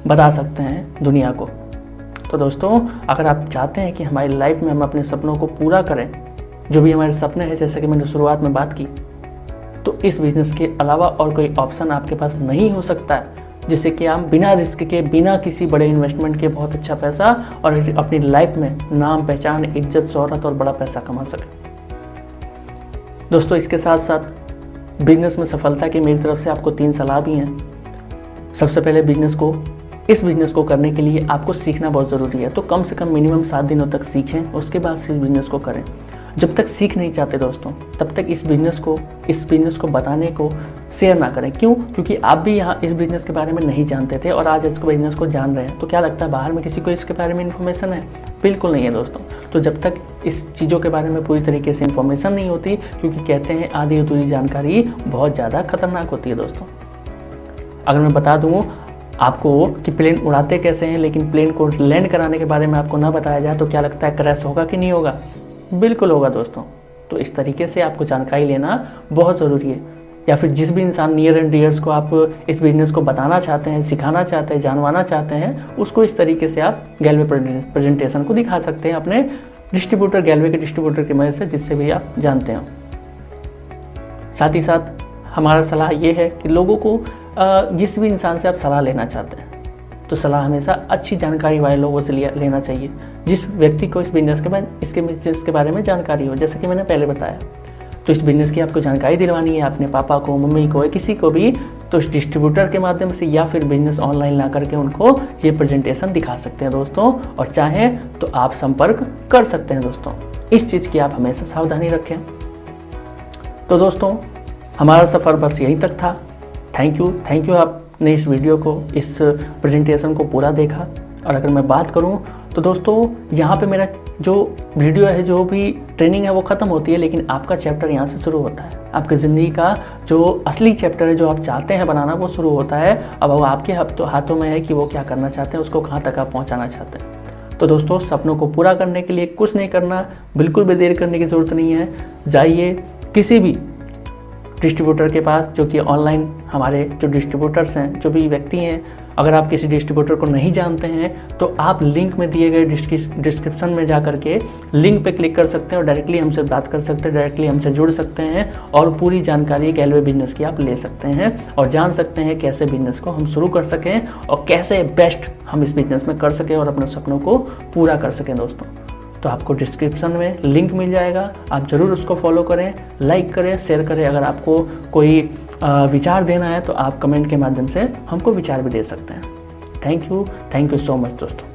A: बता सकते हैं दुनिया को। तो दोस्तों अगर आप चाहते हैं कि हमारी लाइफ में हम अपने सपनों को पूरा करें, जो भी हमारे सपने हैं, जैसे कि मैंने शुरुआत में बात की, तो इस बिज़नेस के अलावा और कोई ऑप्शन आपके पास नहीं हो सकता है जिससे कि आप बिना रिस्क के, बिना किसी बड़े इन्वेस्टमेंट के बहुत अच्छा पैसा और अपनी लाइफ में नाम, पहचान, इज्जत, शोहरत और बड़ा पैसा कमा सकें दोस्तों। इसके साथ साथ बिजनेस में सफलता की मेरी तरफ से आपको 3 सलाह भी हैं। सबसे पहले इस बिज़नेस को करने के लिए आपको सीखना बहुत ज़रूरी है, तो कम से कम मिनिमम 7 दिनों तक सीखें, उसके बाद से इस बिज़नेस को करें। जब तक सीख नहीं चाहते दोस्तों, तब तक इस बिज़नेस को बताने को शेयर ना करें। क्यों? क्योंकि आप भी यहाँ इस बिज़नेस के बारे में नहीं जानते थे और आज इस बिज़नेस को जान रहे हैं। तो क्या लगता है बाहर में किसी को इसके बारे में इन्फॉर्मेशन है? बिल्कुल नहीं है दोस्तों। तो जब तक इस चीज़ों के बारे में पूरी तरीके से इन्फॉर्मेशन नहीं होती, क्योंकि कहते हैं आधी अधूरी जानकारी बहुत ज़्यादा खतरनाक होती है दोस्तों। अगर मैं बता दूँ आपको कि प्लेन उड़ाते कैसे हैं, लेकिन प्लेन को लैंड कराने के बारे में आपको ना बताया जाए, तो क्या लगता है क्रैश होगा कि नहीं होगा? बिल्कुल होगा दोस्तों। तो इस तरीके से आपको जानकारी लेना बहुत ज़रूरी है। या फिर जिस भी इंसान नियर एंड डियर्स को आप इस बिज़नेस को बताना चाहते हैं, सिखाना चाहते हैं, जानवाना चाहते हैं, उसको इस तरीके से आप गैलवे प्रेजेंटेशन को दिखा सकते हैं अपने डिस्ट्रीब्यूटर, गैलवे के डिस्ट्रीब्यूटर की मदद से, जिससे भी आप जानते हो। साथ ही साथ हमारा सलाह ये है कि लोगों को जिस भी इंसान से आप सलाह लेना चाहते हैं, तो सलाह हमेशा अच्छी जानकारी वाले लोगों से लेना चाहिए, जिस व्यक्ति को इस बिज़नेस के बारे में जानकारी हो। जैसे कि मैंने पहले बताया, तो इस बिज़नेस की आपको जानकारी दिलवानी है अपने पापा को, मम्मी को, किसी को भी, तो इस डिस्ट्रीब्यूटर के माध्यम से या फिर बिज़नेस ऑनलाइन ला करके उनको ये प्रेजेंटेशन दिखा सकते हैं दोस्तों। और चाहें तो आप संपर्क कर सकते हैं दोस्तों। इस चीज़ की आप हमेशा सावधानी रखें। तो दोस्तों हमारा सफ़र बस यहीं तक था। थैंक यू आपने इस वीडियो को, इस प्रेजेंटेशन को पूरा देखा। और अगर मैं बात करूं तो दोस्तों यहाँ पे मेरा जो वीडियो है, जो भी ट्रेनिंग है, वो ख़त्म होती है, लेकिन आपका चैप्टर यहाँ से शुरू होता है। आपकी ज़िंदगी का जो असली चैप्टर है, जो आप चाहते हैं बनाना, वो शुरू होता है। अब वो आपके हाथों में है कि वो क्या करना चाहते हैं, उसको कहाँ तक आप पहुँचाना चाहते हैं। तो दोस्तों सपनों को पूरा करने के लिए कुछ नहीं करना, बिल्कुल भी देर करने की ज़रूरत नहीं है। जाइए किसी भी डिस्ट्रीब्यूटर के पास, जो कि ऑनलाइन हमारे जो डिस्ट्रीब्यूटर्स हैं, जो भी व्यक्ति हैं, अगर आप किसी डिस्ट्रीब्यूटर को नहीं जानते हैं तो आप लिंक में दिए गए डिस्क्रिप्शन में जा करके लिंक पे क्लिक कर सकते हैं और डायरेक्टली हमसे बात कर सकते हैं, डायरेक्टली हमसे जुड़ सकते हैं और पूरी जानकारी गैलवे बिजनेस की आप ले सकते हैं और जान सकते हैं कैसे बिजनेस को हम शुरू कर सकें और कैसे बेस्ट हम इस बिजनेस में कर सकें और अपने सपनों को पूरा कर सकें दोस्तों। तो आपको डिस्क्रिप्शन में लिंक मिल जाएगा, आप ज़रूर उसको फॉलो करें, लाइक करें, शेयर करें। अगर आपको कोई विचार देना है तो आप कमेंट के माध्यम से हमको विचार भी दे सकते हैं। थैंक यू सो मच दोस्तों।